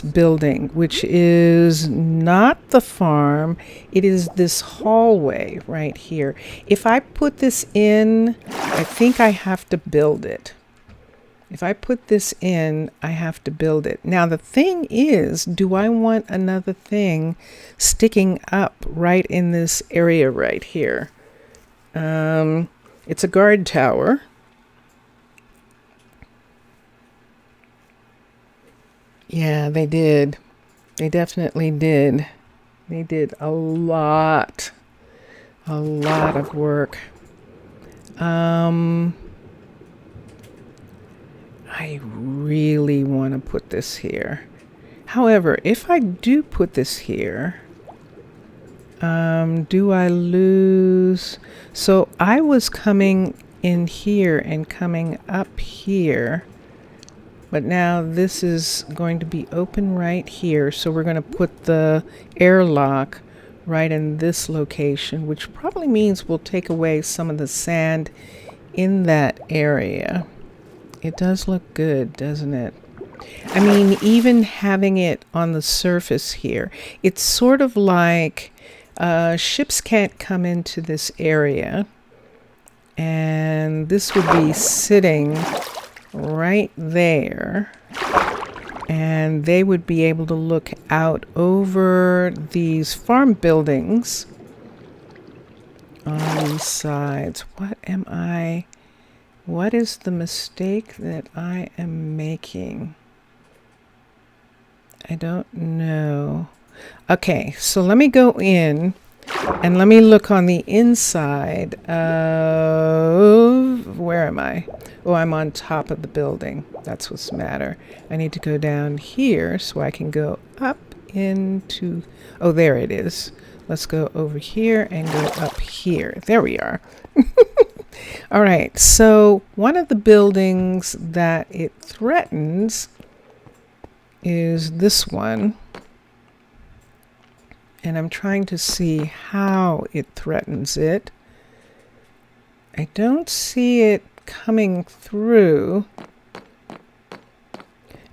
building, which is not the farm. It is this hallway right here. If I put this in, I think I have to build it. If I put this in, I have to build it. Now the thing is, do I want another thing sticking up right in this area right here? It's a guard tower. Yeah, they did. They definitely did. They did a lot of work. I really want to put this here. However, if I do put this here, do I lose? So I was coming in here and coming up here, but now this is going to be open right here. So we're going to put the airlock right in this location, which probably means we'll take away some of the sand in that area. It does look good, doesn't it? I mean, even having it on the surface here, it's sort of like ships can't come into this area, and this would be sitting right there, and they would be able to look out over these farm buildings on these sides. What is the mistake that I am making? I don't know. Okay, so let me go in and let me look on the inside of, where am I? Oh, I'm on top of the building. That's what's the matter. I need to go down here so I can go up into, oh, there it is. Let's go over here and go up here. There we are. All right, so one of the buildings that it threatens is this one. And I'm trying to see how it threatens it. I don't see it coming through.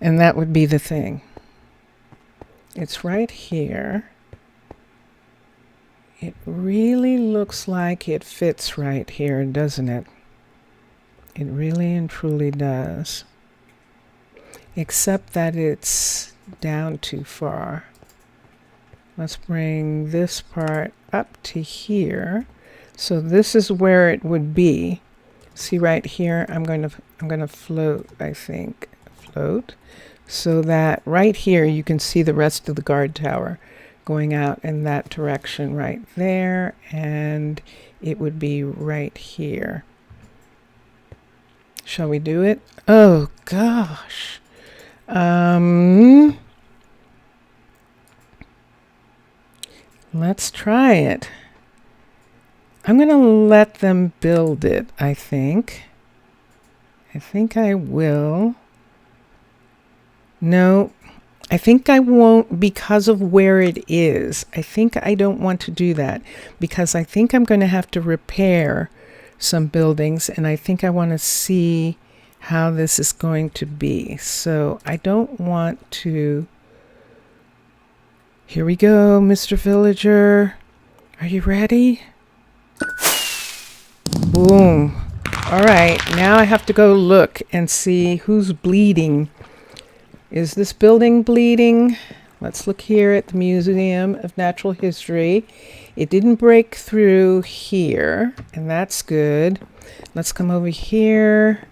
And that would be the thing. It's right here. It really looks like it fits right here, doesn't it? It really and truly does. Except that it's down too far. Let's bring this part up to here. So this is where it would be. See right here, I'm going to float, I think. Float. So that right here you can see the rest of the guard tower going out in that direction right there, and it would be right here. Shall we do it? Oh gosh. Let's try it. I'm going to let them build it, I think. I think I will. No, I think I won't because of where it is. I think I don't want to do that because I think I'm going to have to repair some buildings, and I think I want to see how this is going to be. So I don't want to. Here we go, Mr. Villager. Are you ready? Boom. All right, now I have to go look and see who's bleeding. Is this building bleeding? Let's look here at the Museum of Natural History. It didn't break through here, and that's good. Let's come over here,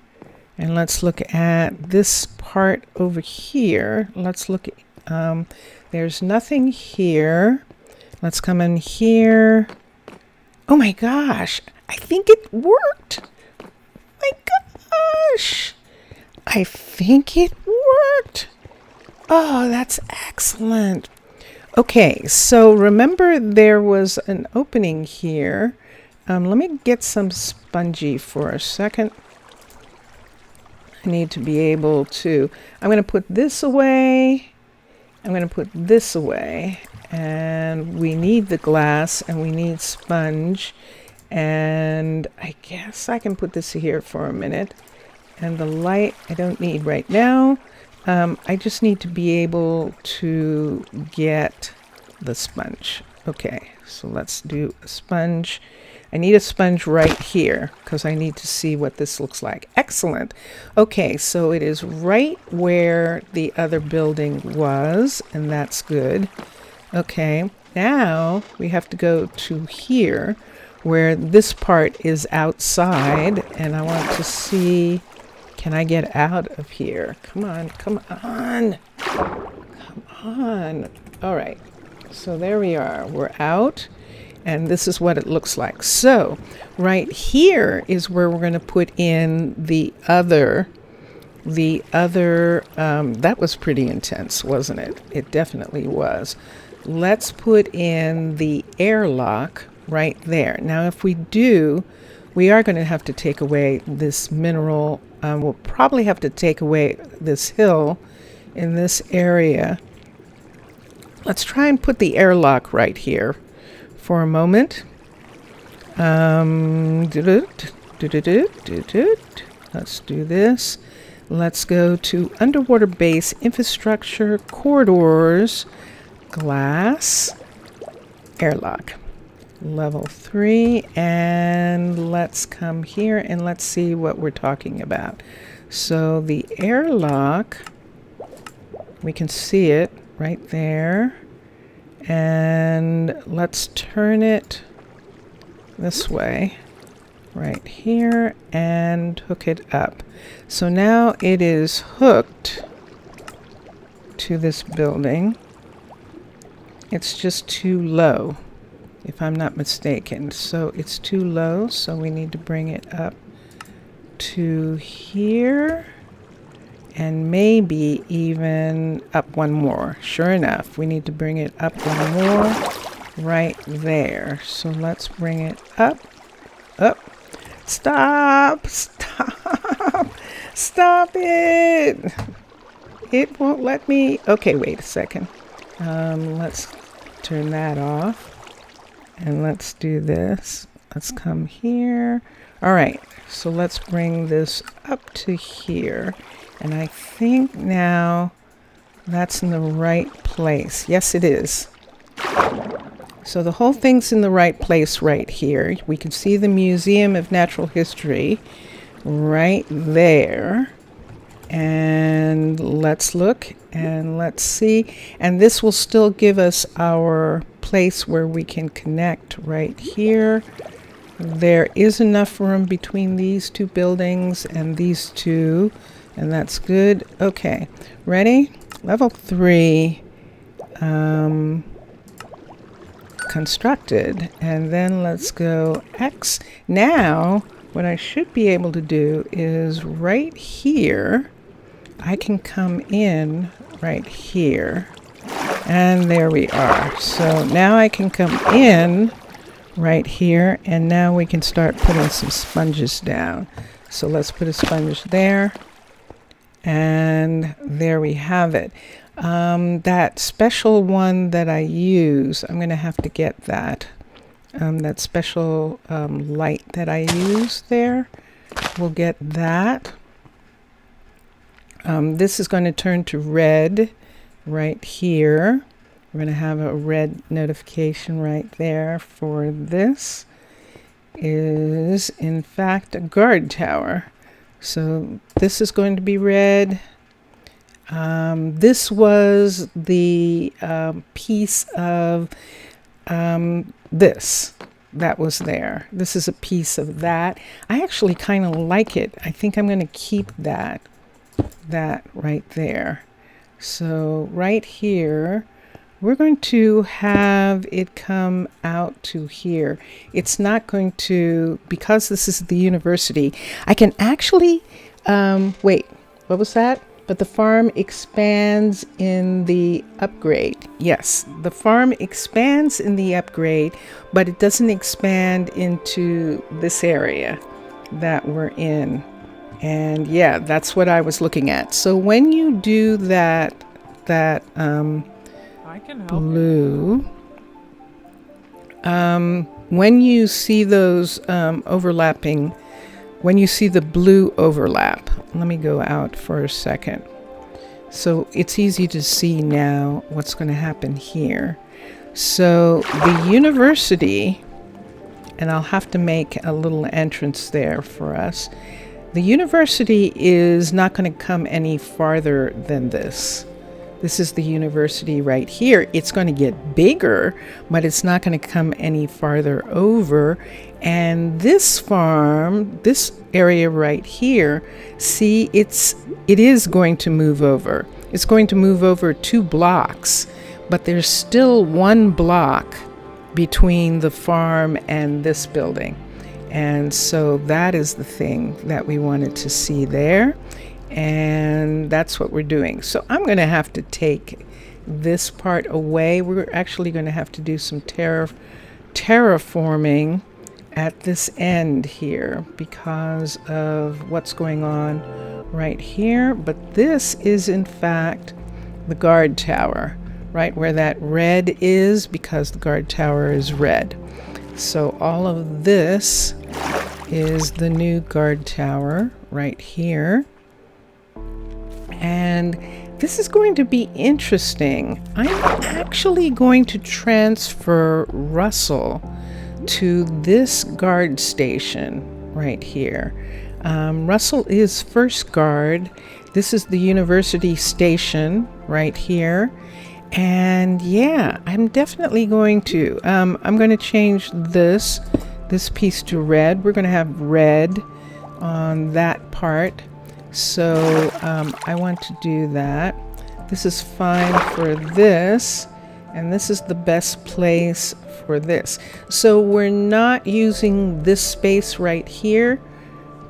and let's look at this part over here. Let's look at, there's nothing here. Let's come in here. Oh my gosh, I think it worked. My gosh, I think it worked. Oh, that's excellent. Okay, so remember there was an opening here. Let me get some spongy for a second. I need to be able to, I'm going to put this away. I'm going to put this away, and we need the glass and we need sponge, and I guess I can put this here for a minute. And the light I don't need right now. I just need to be able to get the sponge. Okay, so let's do a sponge. I need a sponge right here because I need to see what this looks like. Excellent. Okay, so it is right where the other building was, and that's good. Okay, now we have to go to here where this part is outside, and I want to see, can I get out of here? Come on, come on, come on. All right, so there we are. We're out. And this is what it looks like. So right here is where we're going to put in the other, that was pretty intense, wasn't it? It definitely was. Let's put in the airlock right there. Now, if we do, we are going to have to take away this mineral. We'll probably have to take away this hill in this area. Let's try and put the airlock right here for a moment. Let's do this. Let's go to underwater base, infrastructure, corridors, glass, airlock, level 3, and let's come here and let's see what we're talking about. So the airlock, we can see it right there. And let's turn it this way, right here, and hook it up. So now it is hooked to this building. It's just too low, if I'm not mistaken. So it's too low, so we need to bring it up to here. And maybe even up one more. Sure enough, we need to bring it up one more right there. So let's bring it up, up. Stop, stop, stop it. It won't let me. Okay, wait a second. Let's turn that off. And let's do this. Let's come here. All right, so let's bring this up to here. And I think now that's in the right place. Yes, it is. So the whole thing's in the right place right here. We can see the Museum of Natural History right there. And let's look and let's see. And this will still give us our place where we can connect right here. There is enough room between these two buildings and these two. And that's good. Okay, ready? Level 3 constructed. And then let's go X. Now, what I should be able to do is right here, I can come in right here. And there we are. So now I can come in right here. And now we can start putting some sponges down. So let's put a sponge there. And there we have it. That special one that I use, I'm going to have to get that. That special light that I use there, we'll get that. This is going to turn to red right here. We're going to have a red notification right there for this. Is in fact a guard tower. So this is going to be red. This was the piece of this that was there. This is a piece of that. I actually kind of like it. I think I'm going to keep that right there. So right here, we're going to have it come out to here. It's not going to, because this is the university, I can actually, wait, what was that? But the farm expands in the upgrade. Yes, the farm expands in the upgrade, but it doesn't expand into this area that we're in. And yeah, that's what I was looking at. So when you do that I can help blue. When you see those overlapping, when you see the blue overlap, let me go out for a second. So it's easy to see now what's going to happen here. So the university, and I'll have to make a little entrance there for us. The university is not going to come any farther than this. This is the university right here. It's going to get bigger, but it's not going to come any farther over. And this farm, this area right here, see, it is going to move over. It's going to move over 2 blocks, but there's still 1 block between the farm and this building. And so that is the thing that we wanted to see there. And that's what we're doing. So I'm going to have to take this part away. We're actually going to have to do some terraforming at this end here because of what's going on right here. But this is in fact the guard tower, right where that red is, because the guard tower is red. So all of this is the new guard tower right here. And this is going to be interesting. I'm actually going to transfer Russell to this guard station right here. Russell is first guard. This is the university station right here. And yeah, I'm definitely going to. I'm going to change this piece to red. We're going to have red on that part. So I want to do that. This is fine for this, and this is the best place for this. So we're not using this space right here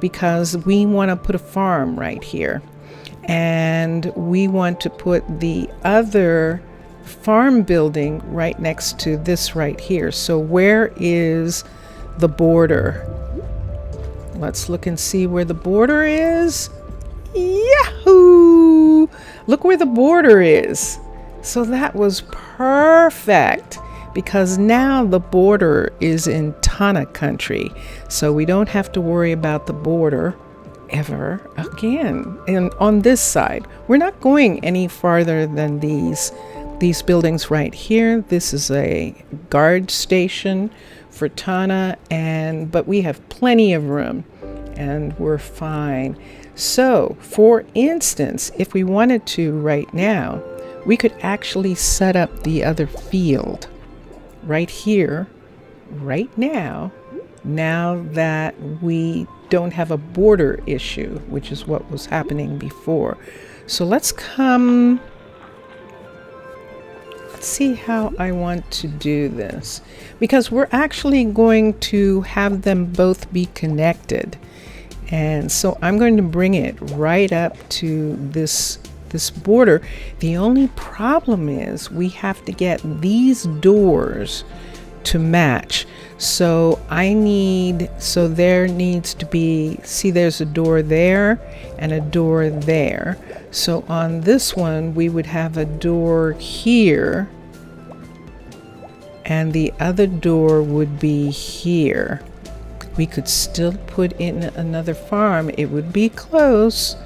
because we want to put a farm right here. And we want to put the other farm building right next to this right here. So where is the border? Let's look and see where the border is. Yahoo! Look where the border is. So that was perfect because now the border is in Tana country. So we don't have to worry about the border ever again. And on this side, we're not going any farther than these buildings right here. This is a guard station for Tana, but we have plenty of room and we're fine. So, for instance, if we wanted to right now, we could actually set up the other field right here, right now that we don't have a border issue, which is what was happening before. So let's see how I want to do this, because we're actually going to have them both be connected. And so I'm going to bring it right up to this border. The only problem is we have to get these doors to match. So there needs to be, see, there's a door there and a door there. So on this one, we would have a door here and the other door would be here. We could still put in another farm. It would be close,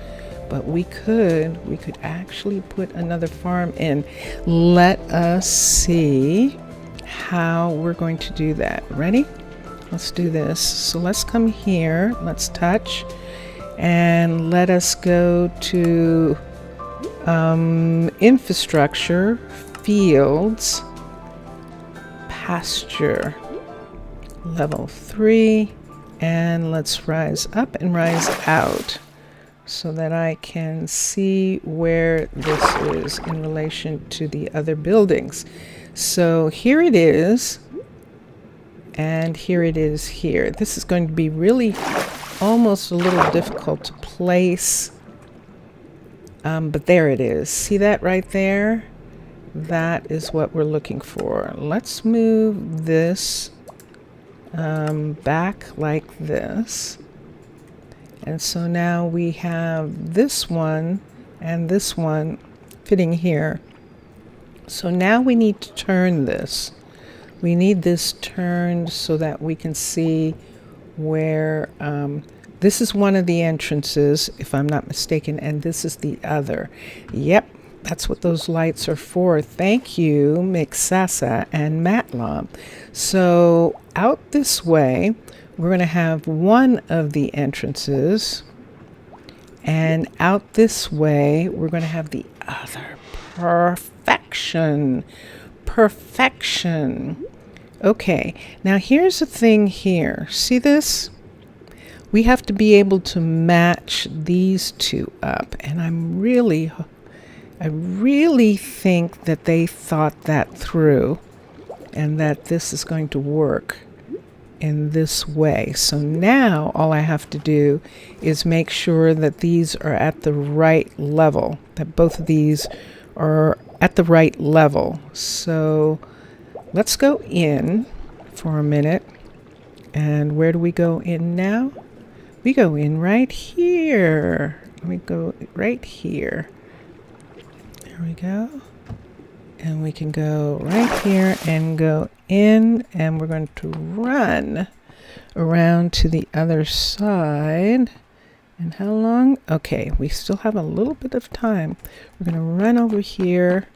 but we could actually put another farm in. Let us see how we're going to do that. Ready? Let's do this. So let's come here, let's touch, and let us go to infrastructure, fields, pasture, level 3, and let's rise up and rise out so that I can see where this is in relation to the other buildings. So here it is, and here it is here. This is going to be really almost a little difficult to place, but there it is. See that right there? That is what we're looking for. Let's move this back like this. And so now we have this one and this one fitting here. So now we need to turn this. We need this turned so that we can see where this is one of the entrances, if I'm not mistaken, and this is the other. Yep, that's what those lights are for. Thank you, Mixasa and Matlam. So out this way, we're going to have one of the entrances, and out this way, we're going to have the other. Perfection. Perfection. Okay, now here's the thing here. See this? We have to be able to match these two up. And I really think that they thought that through and that this is going to work in this way. So now all I have to do is make sure that these are at the right level, that both of these are at the right level. So let's go in for a minute. And where do we go in now? We go in right here. We go right here. There we go. And we can go right here and go in, and we're going to run around to the other side. And how long? Okay, we still have a little bit of time. We're going to run over here.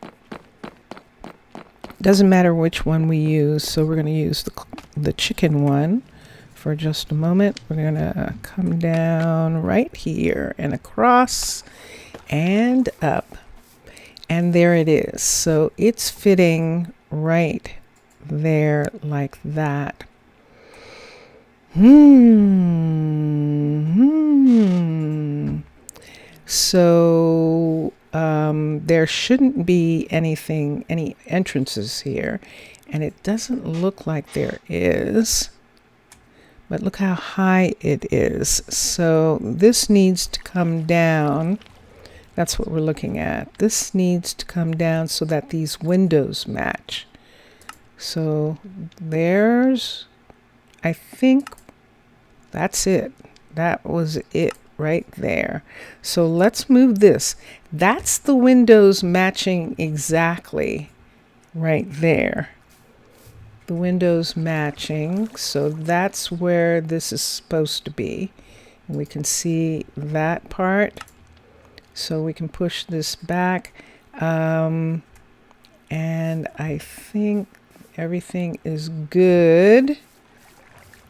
Doesn't matter which one we use, so we're going to use the chicken one for just a moment. We're going to come down right here and across and up. And there it is. So it's fitting right there like that. So there shouldn't be any entrances here. And it doesn't look like there is. But look how high it is. So this needs to come down. That's what we're looking at. This needs to come down so that these windows match. So there's, I think that's it. That was it right there. So let's move this. That's the windows matching exactly right there. The windows matching. So that's where this is supposed to be. And we can see that part. So we can push this back. And I think everything is good.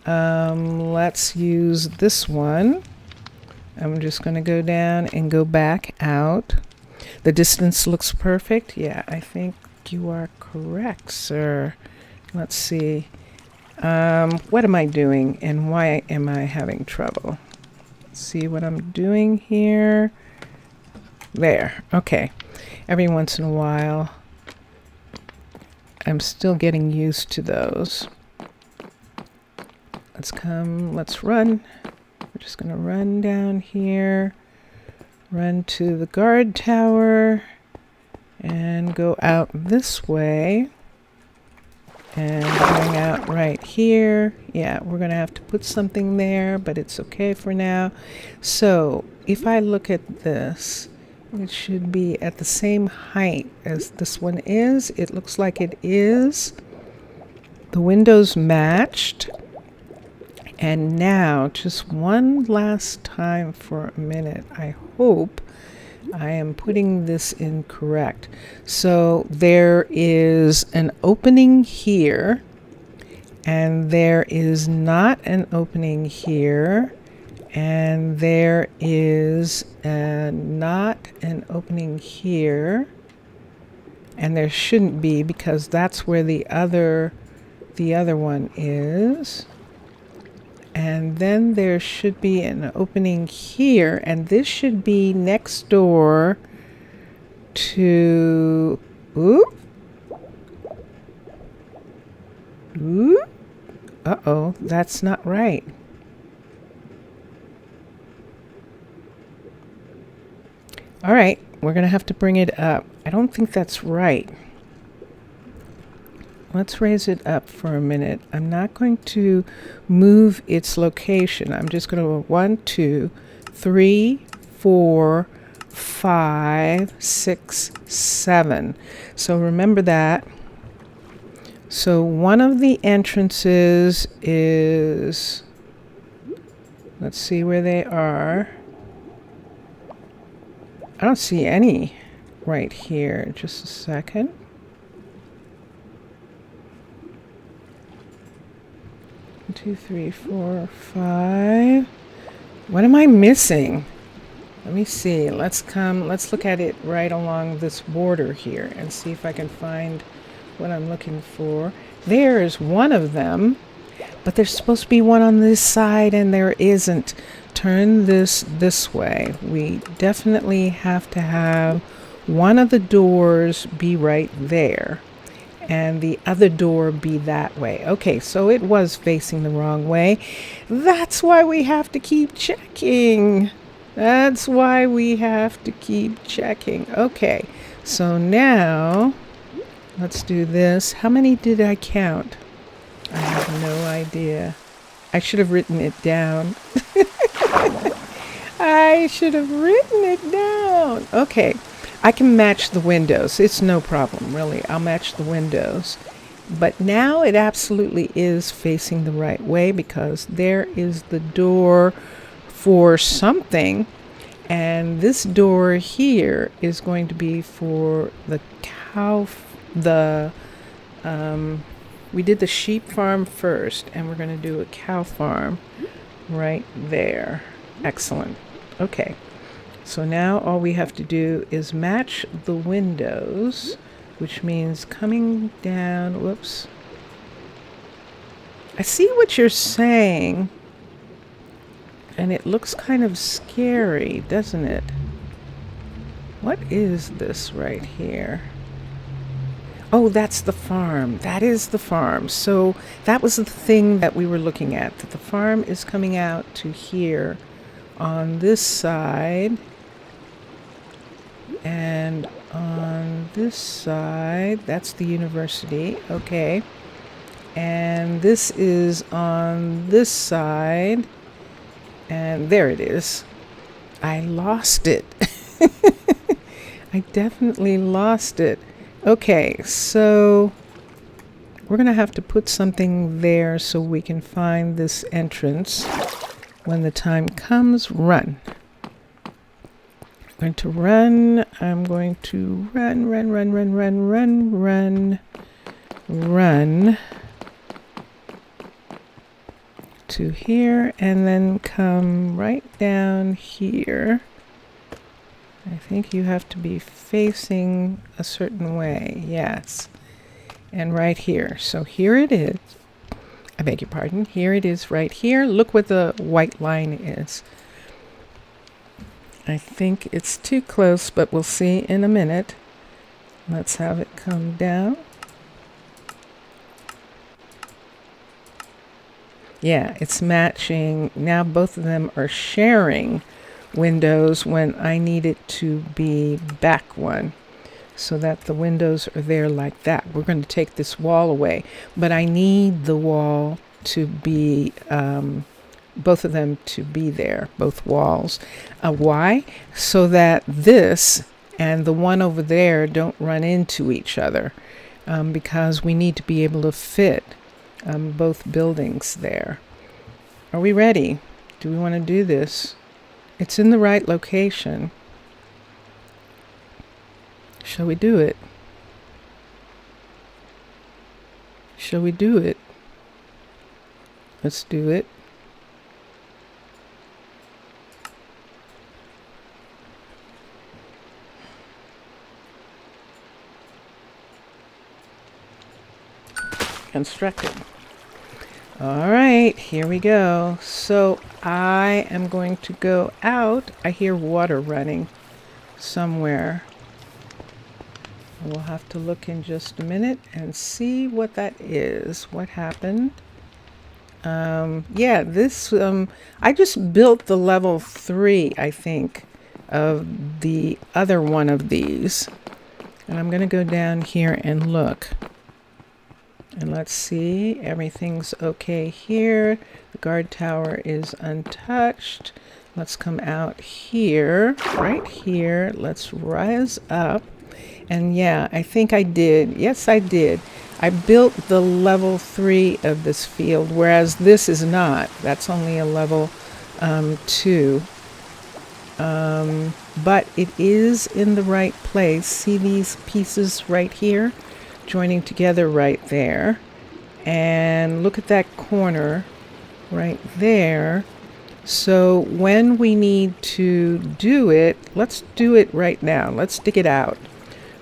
Let's use this one. I'm just going to go down and go back out. The distance looks perfect. Yeah, I think you are correct, sir. Let's see. What am I doing and why am I having trouble? Let's see what I'm doing here. There. Okay. Every once in a while, I'm still getting used to those. Let's run. We're just going to run down here, run to the guard tower, and go out this way. And going out right here. Yeah, we're going to have to put something there, but it's okay for now. So if I look at this, it should be at the same height as this one is. It looks like it is. The windows matched. And now, just one last time for a minute, I hope I am putting this in correct. So there is an opening here, and there is not an opening here, and there is not an opening here, and there shouldn't be because that's where the other one is. And then there should be an opening here, and this should be next door to, uh-oh, that's not right. All right, we're going to have to bring it up. I don't think that's right. Let's raise it up for a minute. I'm not going to move its location. I'm just going to 1, 2, 3, 4, 5, 6, 7. So remember that. So one of the entrances is, let's see where they are. I don't see any right here. Just a second. One, 2, 3, 4, 5. What am I missing? Let me see. Let's look at it right along this border here and see if I can find what I'm looking for. There is one of them, but there's supposed to be one on this side and there isn't. Turn this way. We definitely have to have one of the doors be right there and the other door be that way. Okay, so it was facing the wrong way. That's why we have to keep checking. That's why we have to keep checking. Okay, so now let's do this. How many did I count? I have no idea. I should have written it down. I should have written it down. Okay, I can match the windows. It's no problem, really. I'll match the windows. But now it absolutely is facing the right way because there is the door for something, and this door here is going to be for the cow. We did the sheep farm first, and we're going to do a cow farm right there. Excellent. Okay, so now all we have to do is match the windows, which means coming down. Whoops. I see what you're saying. And it looks kind of scary, doesn't it? What is this right here? Oh, that's the farm. That is the farm. So that was the thing that we were looking at. That the farm is coming out to here on this side. And on this side, that's the university. Okay. And this is on this side. And there it is. I lost it. I definitely lost it. Okay, so we're going to have to put something there so we can find this entrance. When the time comes, run. I'm going to run. I'm going to run to here and then come right down here. I think you have to be facing a certain way. Yes. And right here. So here it is. I beg your pardon. Here it is right here. Look where the white line is. I think it's too close, but we'll see in a minute. Let's have it come down. Yeah, it's matching. Now both of them are sharing windows when I need it to be back one so that the windows are there like that. We're going to take this wall away, but I need the wall to be, both of them to be there, both walls. Why? So that this and the one over there don't run into each other, because we need to be able to fit both buildings there. Are we ready? Do we want to do this? It's in the right location. Shall we do it? Shall we do it? Let's do it. Constructed. All right, here we go. So I am going to go out. I hear water running somewhere. We'll have to look in just a minute and see what that is. What happened? Yeah, this, I just built the level 3, I think, of the other one of these. And I'm going to go down here and look. And let's see, everything's okay here. The guard tower is untouched. Let's come out here, right here. Let's rise up. And yeah, I think I did. Yes, I did. I built the level 3 of this field, whereas this is not. That's only a level 2. But it is in the right place. See these pieces right here joining together right there. And look at that corner right there. So when we need to do it, let's do it right now. Let's dig it out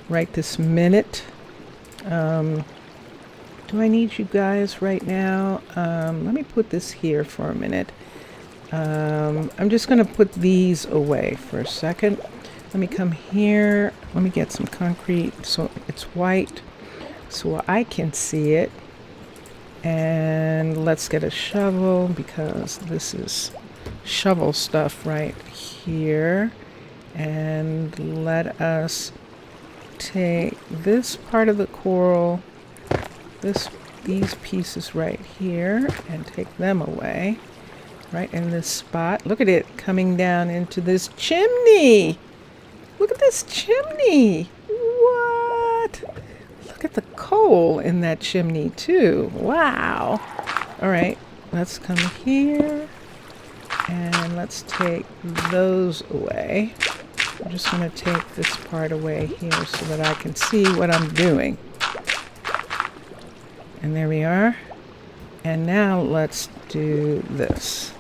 right this minute. Do I need you guys right now? Let me put this here for a minute. I'm just going to put these away for a second. Let me come here. Let me get some concrete so it's white so I can see it. And let's get a shovel because this is shovel stuff right here. And let us take this part of the coral, these pieces right here, and take them away. Right in this spot. Look at it coming down into this chimney. Look at this chimney. What? Look at the coal in that chimney too. Wow. All right, let's come here and let's take those away. I'm just going to take this part away here so that I can see what I'm doing. And there we are. And now let's do this.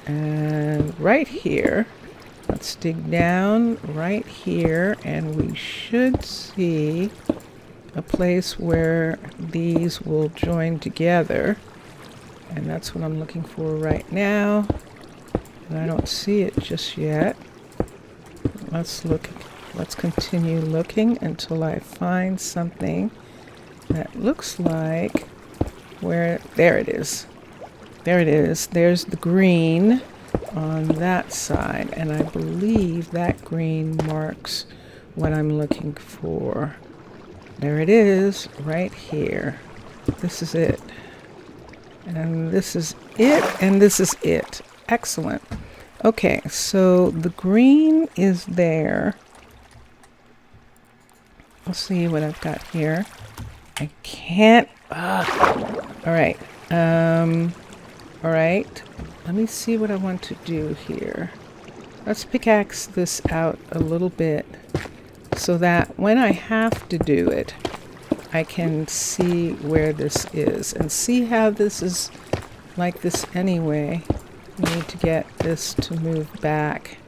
And right here, let's dig down right here, and we should see a place where these will join together. And that's what I'm looking for right now. And I don't see it just yet. Let's continue looking until I find something that looks like there it is. There it is. There's the green on that side, and I believe that green marks what I'm looking for. There it is, right here. This is it. And this is it, and this is it. Excellent. Okay, so the green is there. Let's see what I've got here. I can't. All right. All right. Let me see what I want to do here. Let's pickaxe this out a little bit so that when I have to do it, I can see where this is and see how this is like this anyway. We need to get this to move back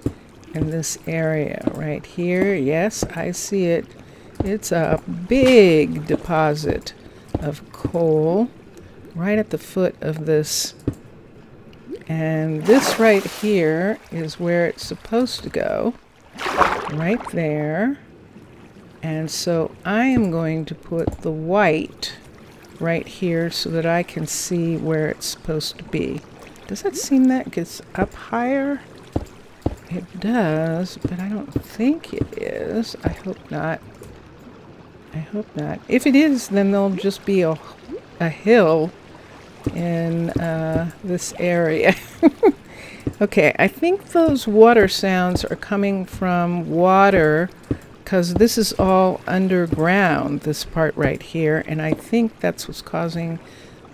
in this area right here. Yes, I see it. It's a big deposit of coal right at the foot of this. And this right here is where it's supposed to go. Right there. And so I am going to put the white right here so that I can see where it's supposed to be. Does that seem that gets up higher? It does, but I don't think it is. I hope not. I hope not. If it is, then there'll just be a hill in this area. Okay, I think those water sounds are coming from water because this is all underground, this part right here, and I think that's what's causing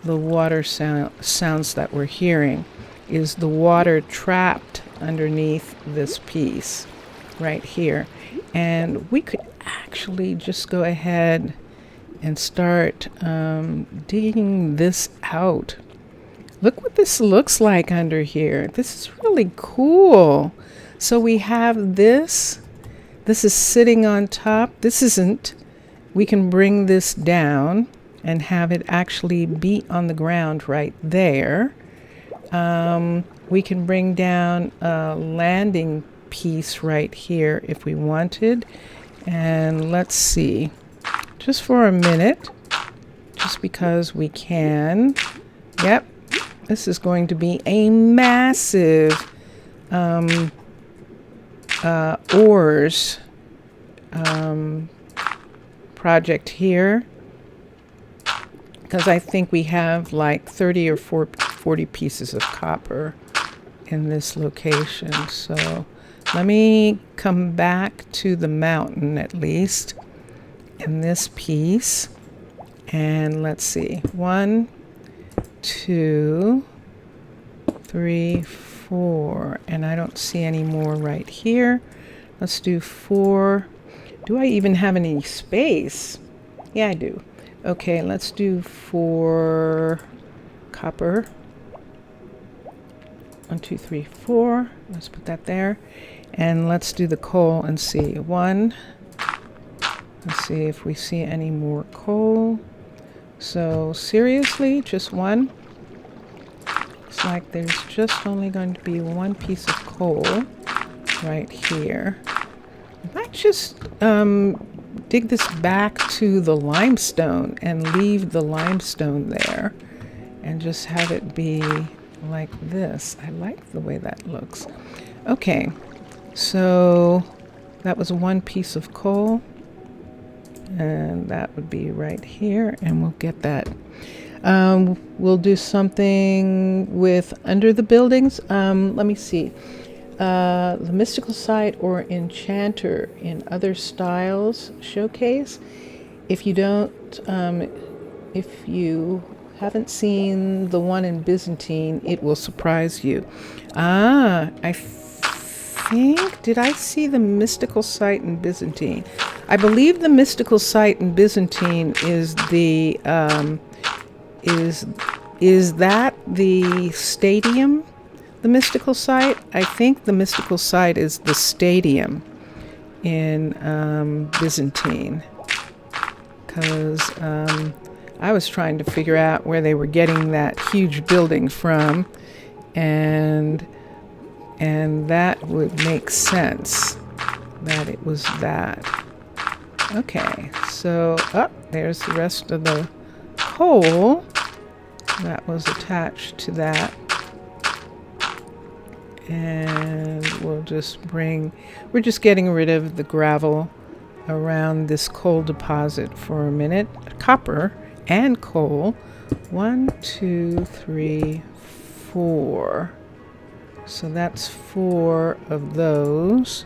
the water sounds that we're hearing, is the water trapped underneath this piece right here. And we could actually just go ahead and start digging this out. Look what this looks like under here. This is really cool. So we have this. This is sitting on top. This isn't. We can bring this down and have it actually be on the ground right there. We can bring down a landing piece right here if we wanted. And let's see, just for a minute, just because we can. Yep, this is going to be a massive ores project here, because I think we have like 30 or 40 pieces of copper in this location. So let me come back to the mountain at least in this piece. And let's see, 1, 2, 3, 4, and I don't see any more right here. Let's do 4. Do I even have any space? Yeah, I do. Okay, let's do 4 copper. 1, 2, 3, 4. Let's put that there. And let's do the coal and see. 1. Let's see if we see any more coal. So seriously, just 1? Looks like there's just only going to be 1 piece of coal right here. I might just dig this back to the limestone and leave the limestone there and just have it be like this. I like the way that looks. Okay, so that was 1 piece of coal, and that would be right here, and we'll get that. We'll do something with under the buildings. Let me see. The mystical site or enchanter in other styles showcase. If you don't, if you haven't seen the one in Byzantine, it will surprise you. I think, did I see the mystical site in Byzantine? I believe the mystical site in Byzantine is the, is that the stadium? The mystical site? I think the mystical site is the stadium in Byzantine, because I was trying to figure out where they were getting that huge building from, and that would make sense that it was that. Okay, so there's the rest of the coal that was attached to that. And we'll just we're just getting rid of the gravel around this coal deposit for a minute. Copper and coal. 1, 2, 3, 4. So that's 4 of those.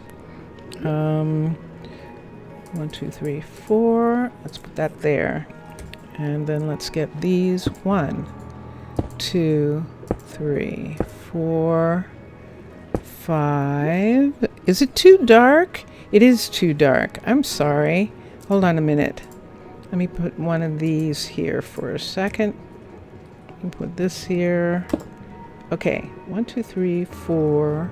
1, 2, 3, 4. Let's put that there. And then let's get these. 1, 2, 3, 4, 5. Is it too dark? It is too dark. I'm sorry. Hold on a minute. Let me put one of these here for a second. And put this here. Okay. 1, 2, 3, 4.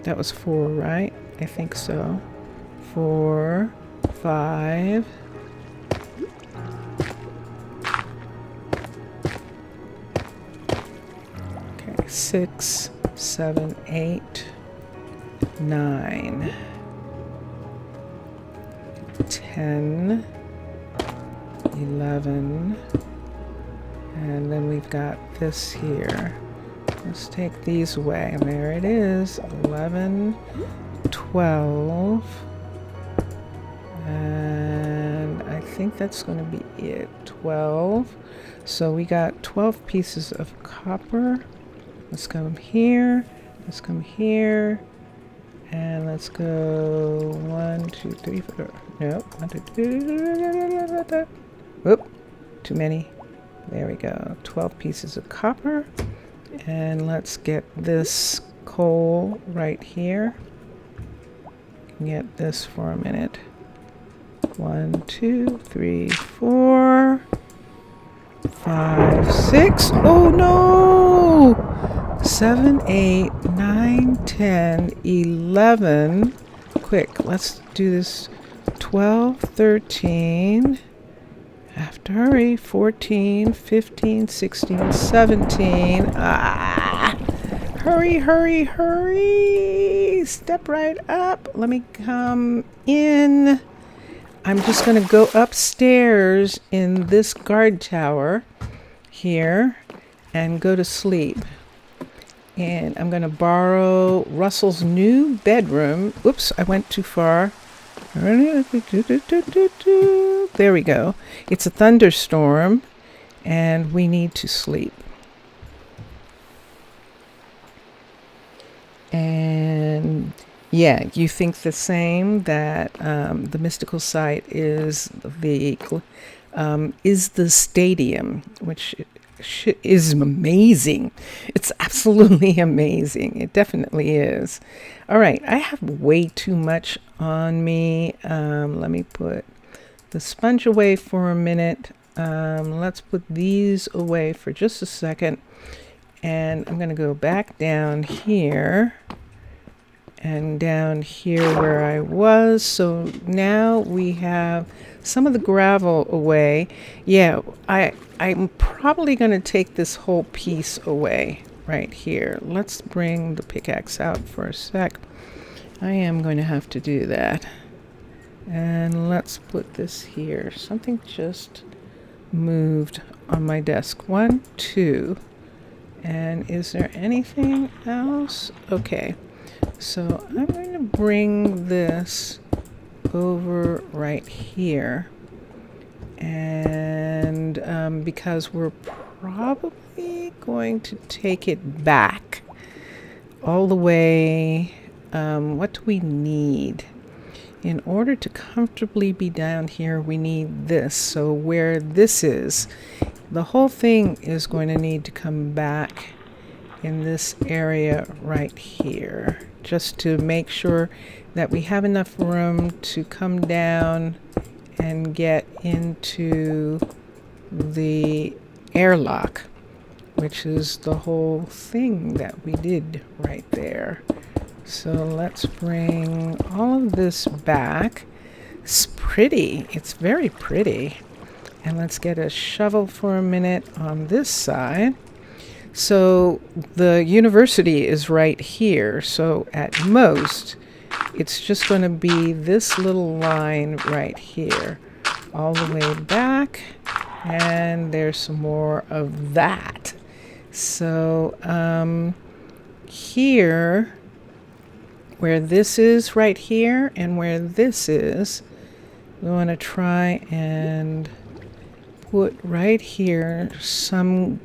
That was 4, right? I think so. 4, 5. 6, 7, 8, 9, 10, 11, and then we've got this here. Let's take these away. And there it is. 11, 12, and I think that's going to be it. 12. So we got 12 pieces of copper. Let's come here, let's come here, and let's go 1, 2, 3, 4. Nope, 1, 2, 3. Whoop, too many. There we go. 12 pieces of copper, and let's get this coal right here. Get this for a minute. 1, 2, 3, 4, 5, 6. Oh no! 7, 8, 9, 10, 11. Quick, let's do this. 12, 13. Have to hurry. 14, 15, 16, 17. Hurry, hurry, hurry. Step right up. Let me come in. I'm just going to go upstairs in this guard tower here and go to sleep. And I'm going to borrow Russell's new bedroom. Whoops, I went too far. There we go. It's a thunderstorm, and we need to sleep. Yeah, you think the same that the mystical site is the stadium, which is amazing. It's absolutely amazing. It definitely is. All right, I have way too much on me. Let me put the sponge away for a minute. Let's put these away for just a second. And I'm going to go back down here and down here where I was. So now we have some of the gravel away. Yeah, I'm probably going to take this whole piece away right here. Let's bring the pickaxe out for a sec. I am going to have to do that. And let's put this here. Something just moved on my desk. 1, 2. And is there anything else? Okay. So I'm going to bring this over right here. And because we're probably going to take it back all the way. What do we need? In order to comfortably be down here, we need this. So where this is, the whole thing is going to need to come back in this area right here, just to make sure that we have enough room to come down and get into the airlock, which is the whole thing that we did right there. So let's bring all of this back. It's pretty. It's very pretty. And let's get a shovel for a minute on this side. So the university is right here. So at most, it's just going to be this little line right here, all the way back. And there's some more of that. So here, where this is right here and where this is, we want to try and put right here some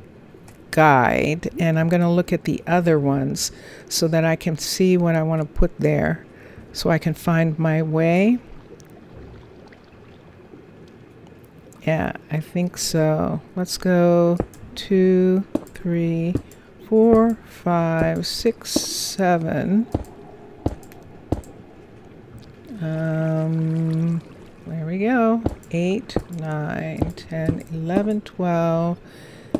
guide, and I'm going to look at the other ones so that I can see what I want to put there so I can find my way. Yeah, I think so. Let's go 2, 3, 4, 5, 6, 7. There we go. 8, 9, 10, 11, 12,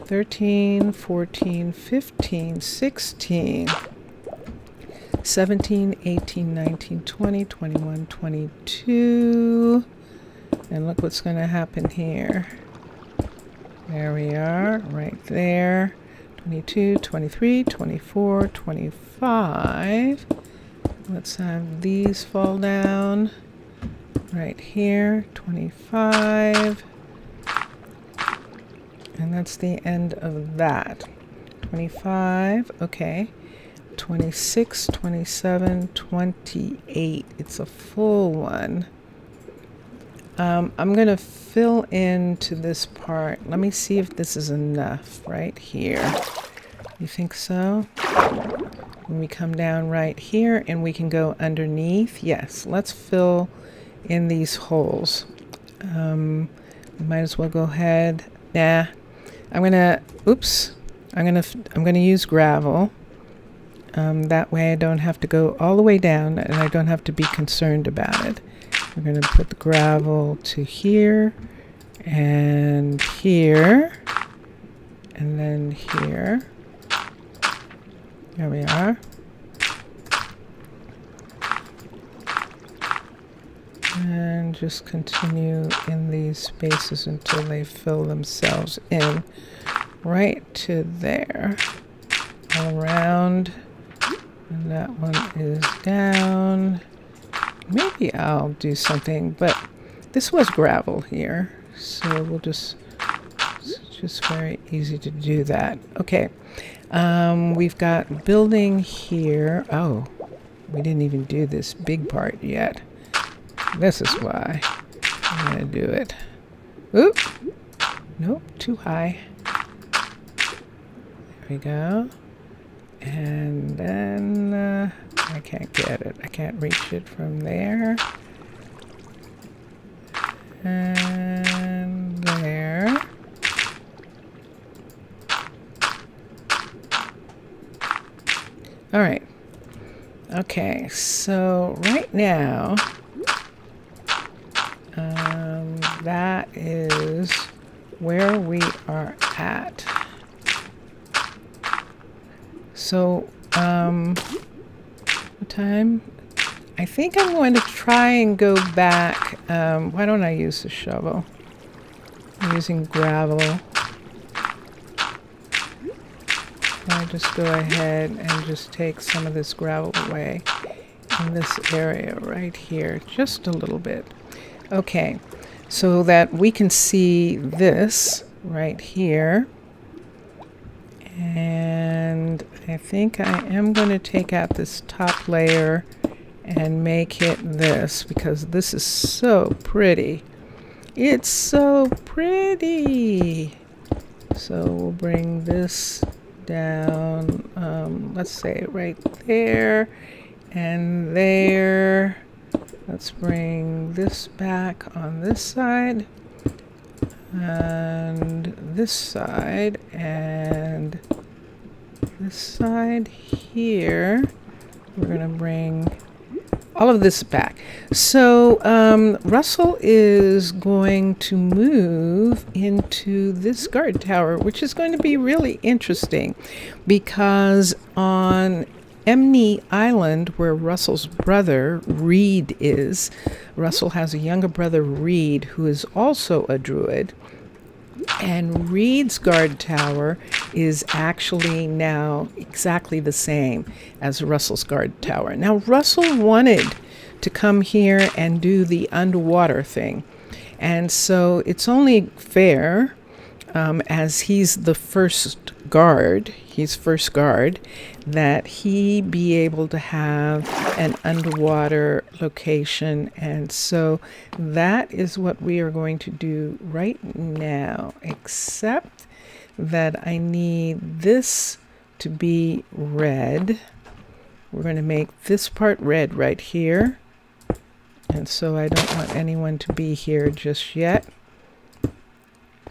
13, 14, 15, 16, 17, 18, 19, 20, 21, 22. And look what's going to happen here. There we are, right there. 22, 23, 24, 25. Let's have these fall down right here. 25. And that's the end of that. 25, okay. 26, 27, 28. It's a full one. I'm going to fill into this part. Let me see if this is enough right here. You think so? When we come down right here and we can go underneath. Yes, let's fill in these holes. We might as well go ahead. Nah, I'm gonna use gravel. That way I don't have to go all the way down and I don't have to be concerned about it. We're going to put the gravel to here and here and then here. There we are. And just continue in these spaces until they fill themselves in right to there. All around. And that one is down. Maybe I'll do something, but this was gravel here, so we'll it's just very easy to do that. Okay, we've got building here. Oh, we didn't even do this big part yet. This is why I'm gonna do it. Oop, nope, too high. There we go. And then I can't get it. I can't reach it from there. And there. All right. Okay, so right now, that is where we are at. So, what time? I think I'm going to try and go back. Why don't I use the shovel? I'm using gravel. I just go ahead and just take some of this gravel away in this area right here, just a little bit. Okay, so that we can see this right here. And I think I am going to take out this top layer and make it this, because this is so pretty. It's so pretty. So we'll bring this down, let's say right there and there. Let's bring this back on this side and this side and this side here. We're gonna bring all of this back. So Russell is going to move into this guard tower, which is going to be really interesting, because on Emney Island, where Russell's brother Reed is, Russell has a younger brother Reed who is also a druid. And Reed's guard tower is actually now exactly the same as Russell's guard tower. Now, Russell wanted to come here and do the underwater thing. And so it's only fair, as he's the first guard, that he be able to have an underwater location. And so that is what we are going to do right now, except that I need this to be red. We're going to make this part red right here. And so I don't want anyone to be here just yet.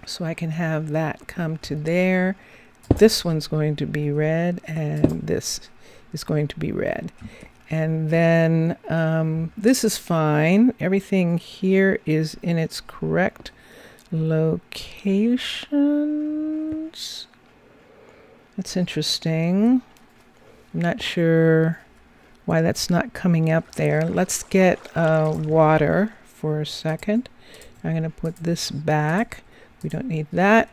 So I can have that come to there. This one's going to be red, and this is going to be red. And then this is fine. Everything here is in its correct locations. That's interesting. I'm not sure why that's not coming up there. Let's get water for a second. I'm going to put this back. We don't need that.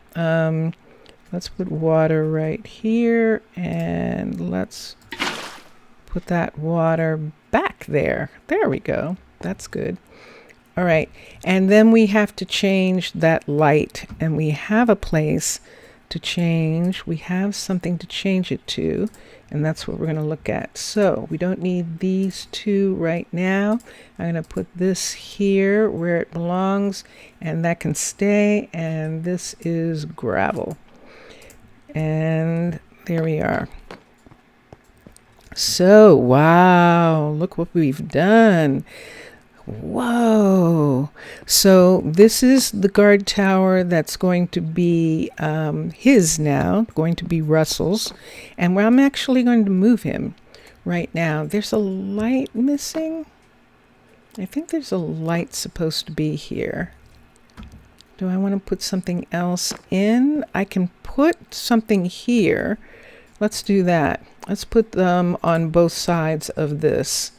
Let's put water right here, and let's put that water back there. There we go. That's good. All right. And then we have to change that light, and we have a place to change. We have something to change it to, and that's what we're going to look at. So we don't need these two right now. I'm going to put this here where it belongs, and that can stay, and this is gravel. And there we are. So, wow, look what we've done. Whoa. So this is the guard tower that's going to be his now, going to be Russell's. And I'm actually going to move him right now. There's a light missing. I think there's a light supposed to be here. Do I want to put something else in? I can put something here. Let's do that. Let's put them on both sides of this.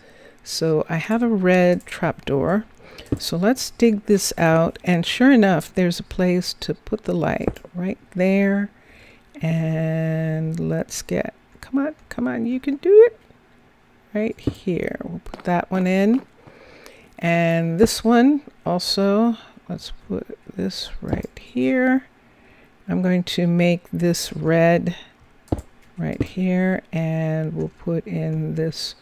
So I have a red trapdoor. So let's dig this out. And sure enough, there's a place to put the light right there. And let's get, come on, you can do it. Right here. We'll put that one in. And this one also, let's put this right here. I'm going to make this red right here, and we'll put in this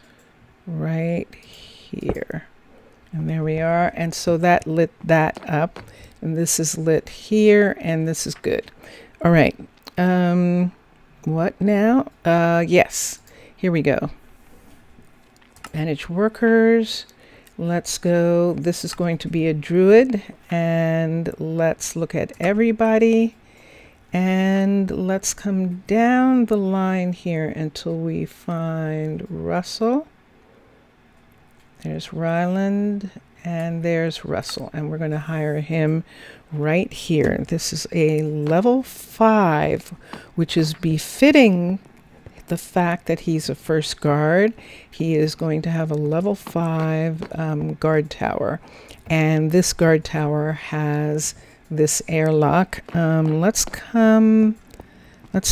right here. And there we are. And so that lit that up, and this is lit here, and this is good. All right. What now? Yes. Here we go. Manage workers. Let's go. This is going to be a druid. And let's look at everybody. And let's come down the line here until we find Russell. There's Ryland and there's Russell. And we're going to hire him right here. This is a level 5, which is befitting the fact that he's a first guard. He is going to have a level 5 guard tower. And this guard tower has this airlock. Let's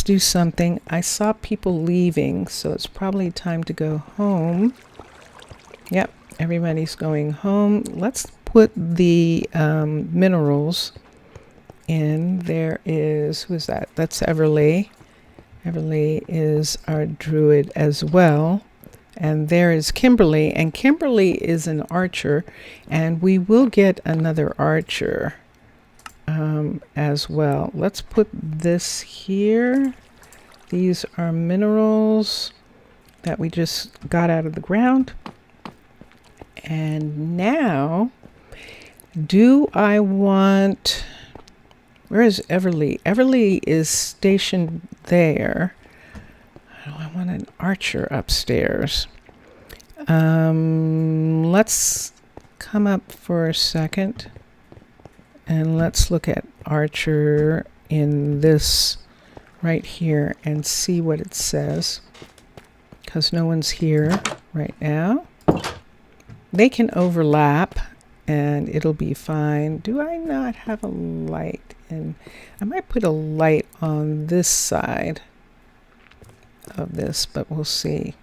do something. I saw people leaving, so it's probably time to go home. Yep, everybody's going home. Let's put the minerals in. There is, who's that? That's Everly. Everly is our druid as well. And there is Kimberly. And Kimberly is an archer. And we will get another archer as well. Let's put this here. These are minerals that we just got out of the ground. And now, do I want... Where is Everly? Everly is stationed there. I want an archer upstairs. Let's come up for a second. And let's look at archer in this right here and see what it says. Because no one's here right now. They can overlap and it'll be fine. Do I not have a light? And I might put a light on this side of this, but we'll see.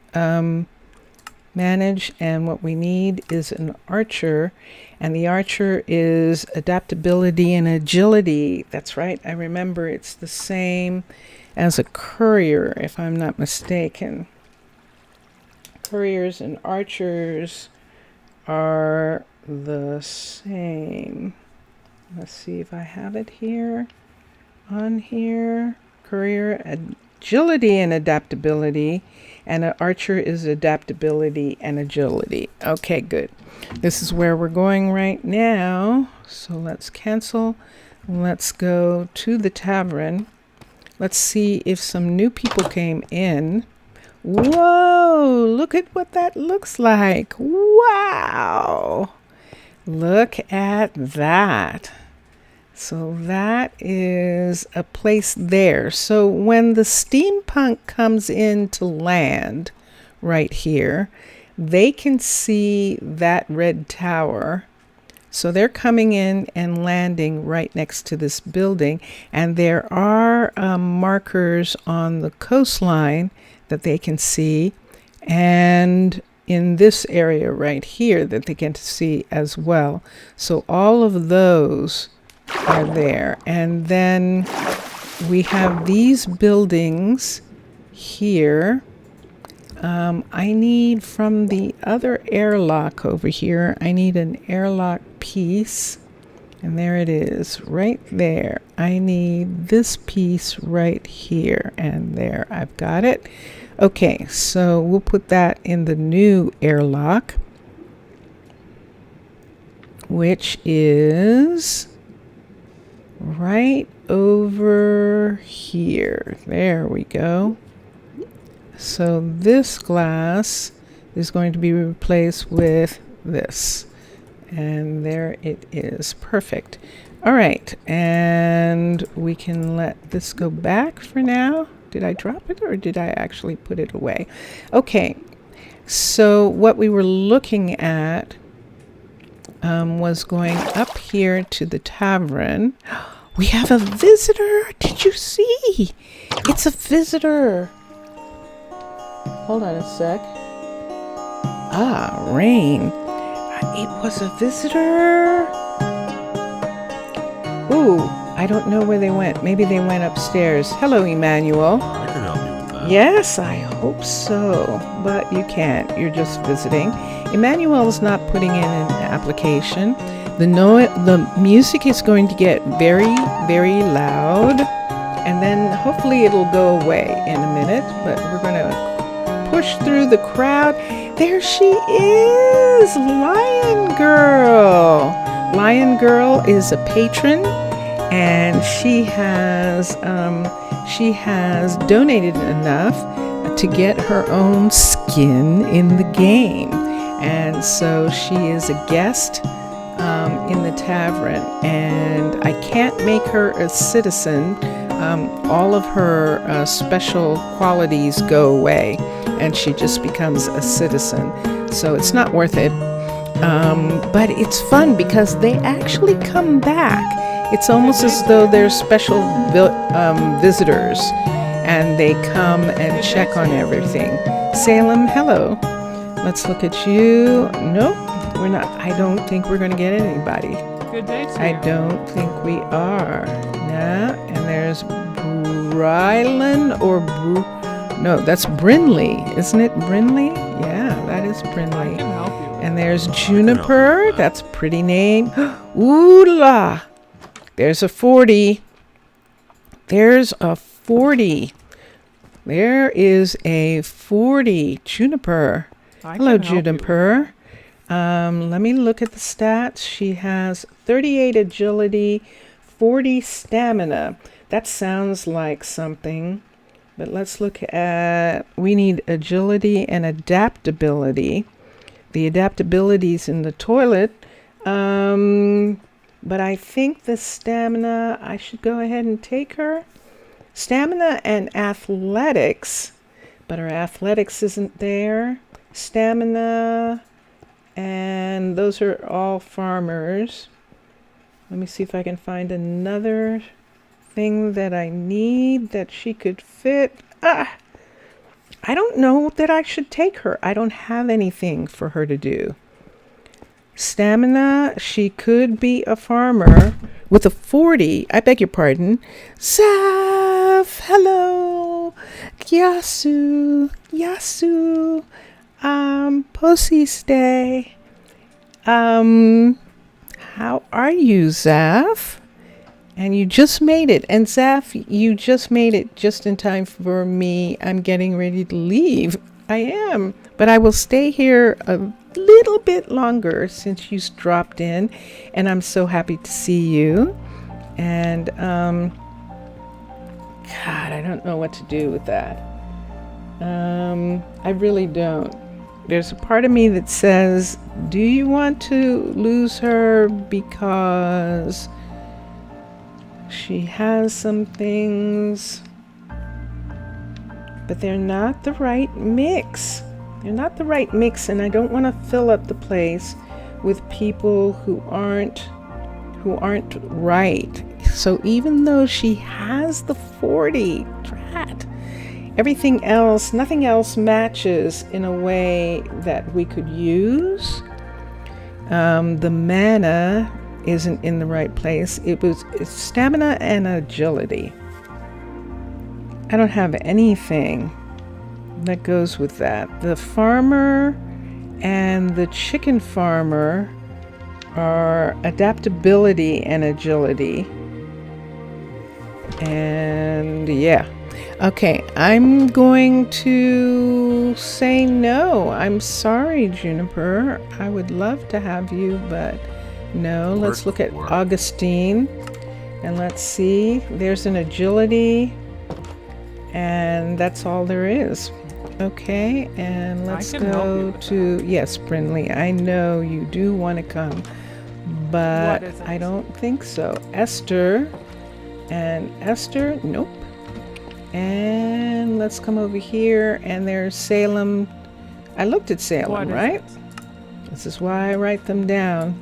Manage, and what we need is an archer, and the archer is adaptability and agility. That's right, I remember it's the same as a courier, if I'm not mistaken. Couriers and archers are the same. Let's see if I have it here, on here. Courier, agility and adaptability, and an archer is adaptability and agility. Okay, good. This is where we're going right now. So let's cancel. Let's go to the tavern. Let's see if some new people came in. Whoa, look at what that looks like. Wow. Look at that. So that is a place there. So when the steampunk comes in to land right here, they can see that red tower. So they're coming in and landing right next to this building. And there are markers on the coastline that they can see. And in this area right here that they get to see as well. So all of those are there. And then we have these buildings here. I need from the other airlock over here, I need an airlock piece. And there it is, right there. I need this piece right here. And there, I've got it. Okay, so we'll put that in the new airlock, which is right over here. There we go. So this glass is going to be replaced with this. And there it is. Perfect. All right, and we can let this go back for now. Did I drop it or did I actually put it away? Okay, so what we were looking at was going up here to the tavern. We have a visitor. Did you see? It's a visitor. Hold on a sec. Ah, Rain. It was a visitor. Ooh, I don't know where they went. Maybe they went upstairs. Hello, Emmanuel. I can help you with that. Yes, I hope so. But you can't. You're just visiting. Emmanuel's not putting in an application. The music is going to get very, very loud. And then hopefully it'll go away in a minute. But we're going to push through the crowd. There she is, Lion Girl. Lion Girl is a patron, and she has donated enough to get her own skin in the game, and so she is a guest in the tavern, and I can't make her a citizen. All of her special qualities go away, and she just becomes a citizen, so it's not worth it. But it's fun because they actually come back. It's almost as though they're special visitors, and they come and check on everything. Salem, hello. Let's look at you. Nope, we're not. I don't think we're going to get anybody. Good day to you. I don't think we are. Nah, and there's Brylan or no, that's Brinley, isn't it? Brinley? Yeah, that is I Brinley. can help you. And there's Juniper. That's a pretty name. Ooh la! There's a 40. There's a 40. There is a 40. Juniper. I Hello, can help you. Juniper. Let me look at the stats. She has 38 agility, 40 stamina. That sounds like something. But let's look at, we need agility and adaptability. The adaptability's in the toilet. But I think the stamina, I should go ahead and take her. Stamina and athletics, but her athletics isn't there. Stamina, and those are all farmers. Let me see if I can find another thing that I need that she could fit. I don't know that I should take her. I don't have anything for her to do. Stamina, she could be a farmer with a 40. I beg your pardon. Zaf, hello. Yasu, Posy stay. How are you, Zaf? And you just made it. And Zaf, you just made it just in time for me. I'm getting ready to leave. I am. But I will stay here a little bit longer since you dropped in. And I'm so happy to see you. And, God, I don't know what to do with that. I really don't. There's a part of me that says, do you want to lose her because she has some things, but they're not the right mix. They're not the right mix, and I don't want to fill up the place with people who aren't right. So even though she has the 40, drat, everything else, nothing else matches in a way that we could use. The mana isn't in the right place. It's stamina and agility. I don't have anything that goes with that. The farmer and the chicken farmer are adaptability and agility. And yeah. Okay, I'm going to say no. I'm sorry, Juniper. I would love to have you, but no. Let's look at Augustine. And let's see. There's an agility. And that's all there is. Okay, and let's go to, yes, Brinley. I know you do want to come, but I don't think so. Esther. And Esther, nope. And let's come over here, and there's Salem. I looked at Salem, right? This is why I write them down.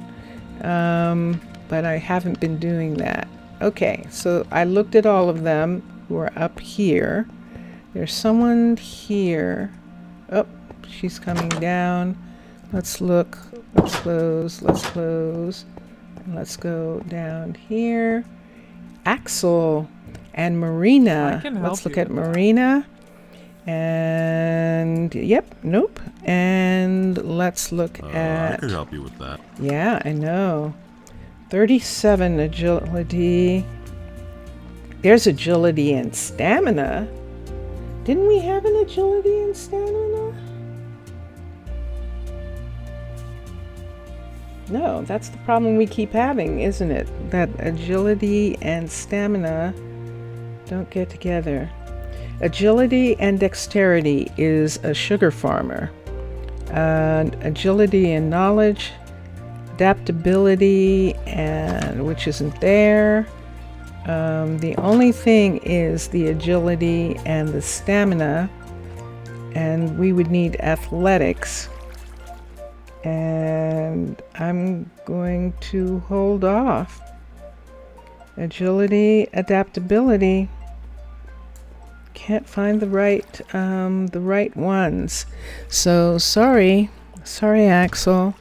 But I haven't been doing that. Okay, so I looked at all of them who are up here. There's someone here. Oh, she's coming down. Let's look. Let's close. Let's close. And let's go down here. Axel and Marina. Let's look at Marina. And yep, nope. And let's look at. I could help you with that. Yeah, I know. 37 agility. There's agility and stamina. Didn't we have an agility and stamina? No, that's the problem we keep having, isn't it? That agility and stamina don't get together. Agility and dexterity is a sugar farmer. Agility and knowledge, adaptability, and which isn't there. The only thing is the agility and the stamina, and we would need athletics. And I'm going to hold off. Agility, adaptability. Can't find the right ones. So sorry, Axel.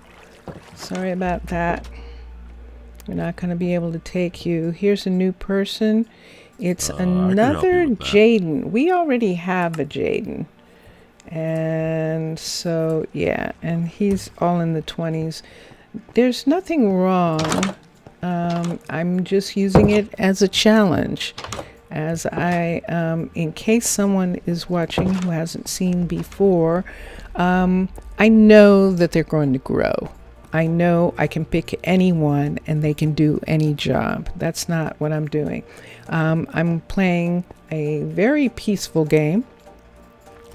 Sorry about that. We're not going to be able to take you. Here's a new person. It's another Jaden. We already have a Jaden. And so, yeah, and he's all in the 20s. There's nothing wrong. I'm just using it as a challenge. As in case someone is watching who hasn't seen before, I know that they're going to grow. I know I can pick anyone and they can do any job. That's not what I'm doing. I'm playing a very peaceful game.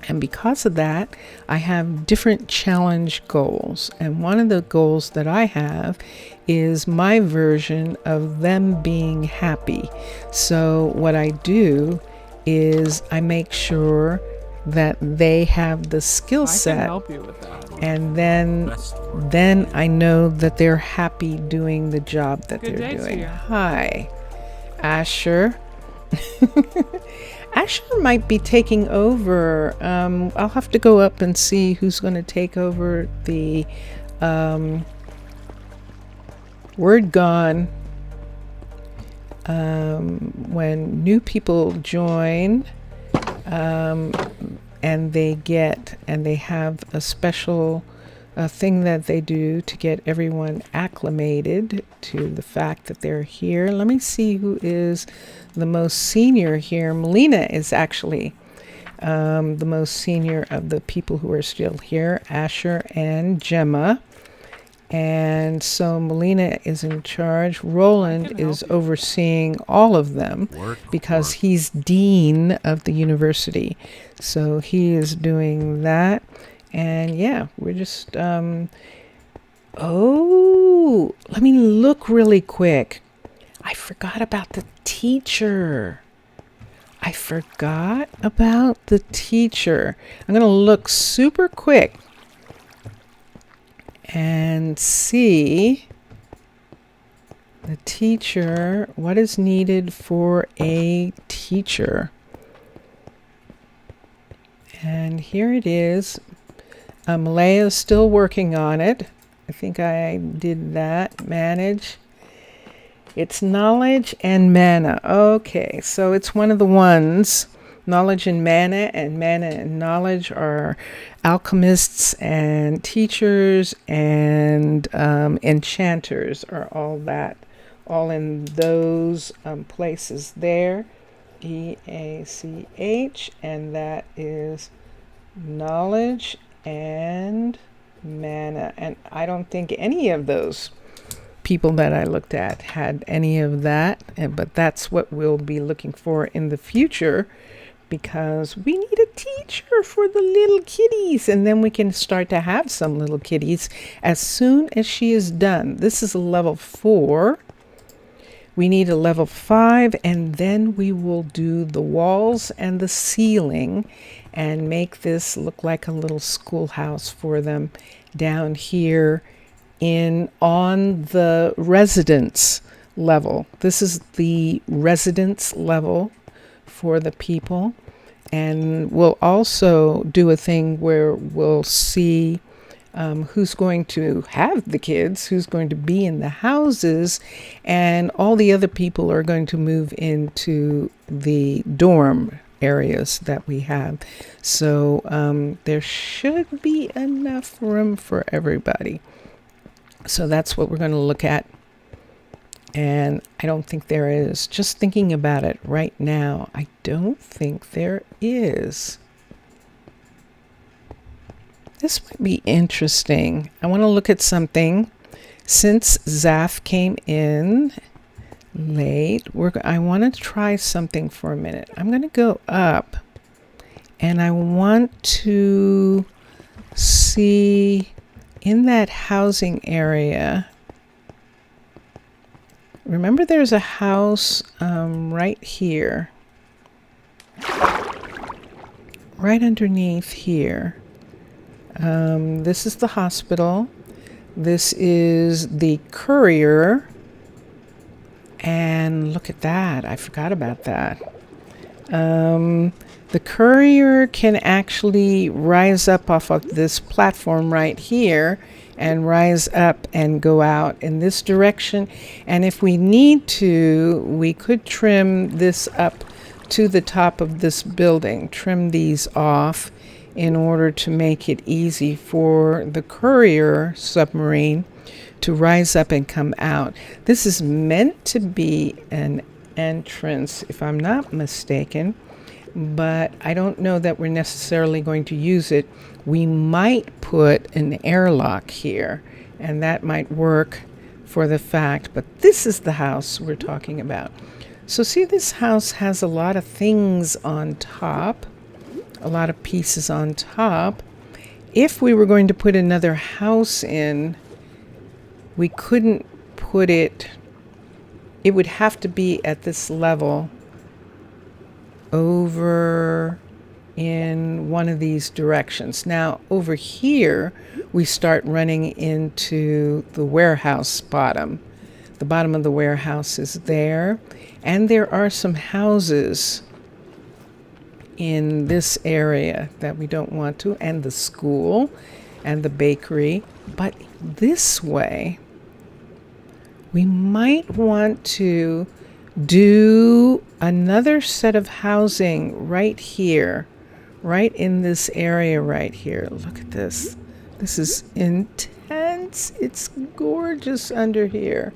And because of that, I have different challenge goals. And one of the goals that I have is my version of them being happy. So what I do is I make sure that they have the skill set. I can help you with that. And then I know that they're happy doing the job that they're doing. Hi, Asher. Asher might be taking over. I'll have to go up and see who's going to take over the Word Gone. When new people join, and they have a special thing that they do to get everyone acclimated to the fact that they're here. Let me see who is the most senior here. Melina is actually the most senior of the people who are still here, Asher and Gemma. And so Melina is in charge. Roland is overseeing all of them because he's dean of the university. So he is doing that. And yeah, we're just, let me look really quick. I forgot about the teacher. I'm going to look super quick and see the teacher, what is needed for a teacher. And here it is. Malaya is still working on it. I think I did that. Manage. It's knowledge and mana. Okay, so it's one of the ones. Knowledge and mana and knowledge are alchemists and teachers and enchanters are all in those places there. EACH, and that is knowledge and mana. And I don't think any of those people that I looked at had any of that, but that's what we'll be looking for in the future, because we need a teacher for the little kitties, and then we can start to have some little kitties as soon as she is done. This is a level 4. We need a level 5, and then we will do the walls and the ceiling and make this look like a little schoolhouse for them down here on the residence level. This is the residence level for the people. And we'll also do a thing where we'll see who's going to have the kids, who's going to be in the houses, and all the other people are going to move into the dorm areas that we have. So there should be enough room for everybody. So that's what we're going to look at And I don't think there is. Just thinking about it right now, I don't think there is. This might be interesting. I want to look at something. Since Zaf came in late, I want to try something for a minute. I'm going to go up, and I want to see in that housing area. Remember, there's a house right here, right underneath here. This is the hospital. This is the courier. And look at that. I forgot about that. The courier can actually rise up off of this platform right here and rise up and go out in this direction. And if we need to, we could trim this up to the top of this building, trim these off in order to make it easy for the courier submarine to rise up and come out. This is meant to be an entrance, if I'm not mistaken, but I don't know that we're necessarily going to use it. We might put an airlock here, and that might work for the fact, but this is the house we're talking about. So see, this house has a lot of things on top, a lot of pieces on top. If we were going to put another house in, we couldn't put it, it would have to be at this level over in one of these directions. Now over here, we start running into the warehouse bottom. The bottom of the warehouse is there, and there are some houses in this area that we don't want to, and the school and the bakery. But this way, we might want to do another set of housing right here, right in this area right here. Look at this. This is intense. It's gorgeous under here.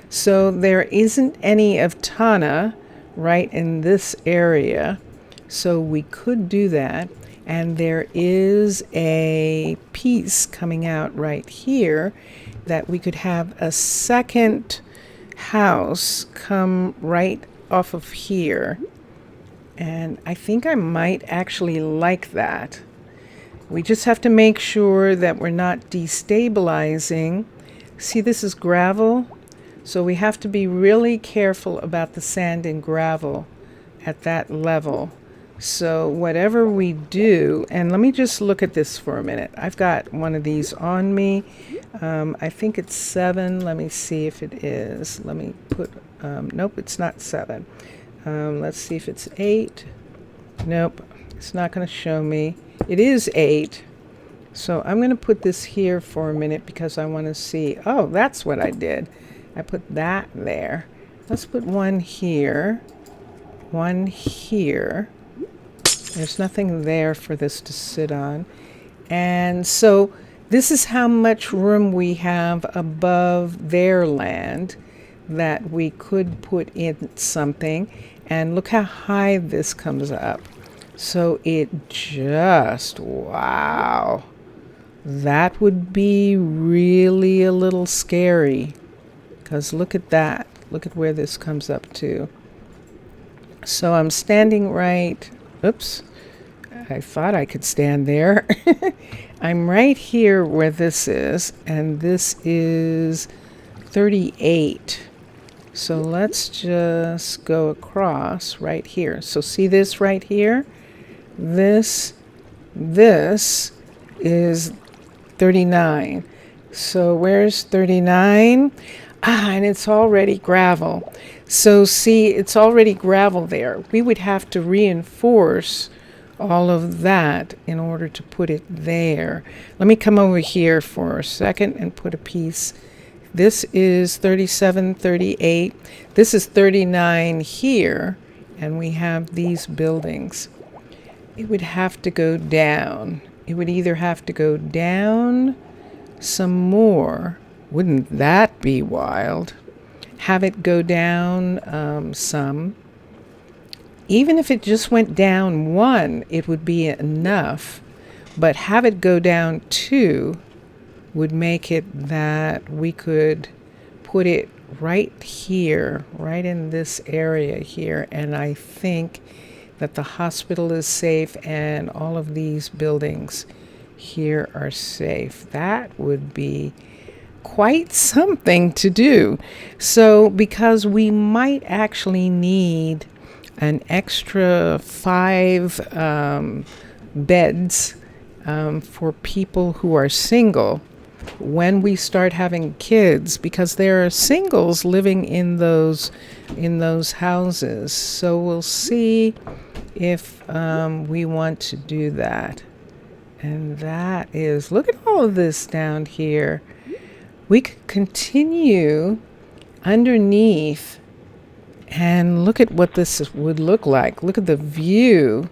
So there isn't any of Tana right in this area. So we could do that. And there is a piece coming out right here that we could have a second house come right off of here. And I think I might actually like that. We just have to make sure that we're not destabilizing. See, this is gravel. So we have to be really careful about the sand and gravel at that level. So whatever we do, and let me just look at this for a minute. I've got one of these on me. I think it's 7. Let me see if it is. Let me put, nope, it's not 7. Let's see if it's 8. Nope, it's not going to show me. It is 8. So I'm going to put this here for a minute because I want to see. Oh, that's what I did. I put that there. Let's put one here, one here. There's nothing there for this to sit on. And so this is how much room we have above their land that we could put in something. And look how high this comes up. So it just, wow. That would be really a little scary. Because look at that. Look at where this comes up to. So I'm standing right. Oops. I thought I could stand there. I'm right here where this is. And this is 38. So let's just go across right here. So see this right here? This is 39. So where's 39? And it's already gravel. So see, it's already gravel there. We would have to reinforce all of that in order to put it there. Let me come over here for a second and put a piece. This is 37, 38. This is 39 here, and we have these buildings. It would have to go down. It would either have to go down some more. Wouldn't that be wild? have it go down some. Even if it just went down 1, it would be enough. But have it go down 2 would make it that we could put it right here, right in this area here. And I think that the hospital is safe and all of these buildings here are safe. That would be quite something to do. So, because we might actually need an extra 5 beds for people who are single when we start having kids, because there are singles living in those houses. So we'll see if we want to do that. And that is, look at all of this down here. We could continue underneath and look at what this would look like. Look at the view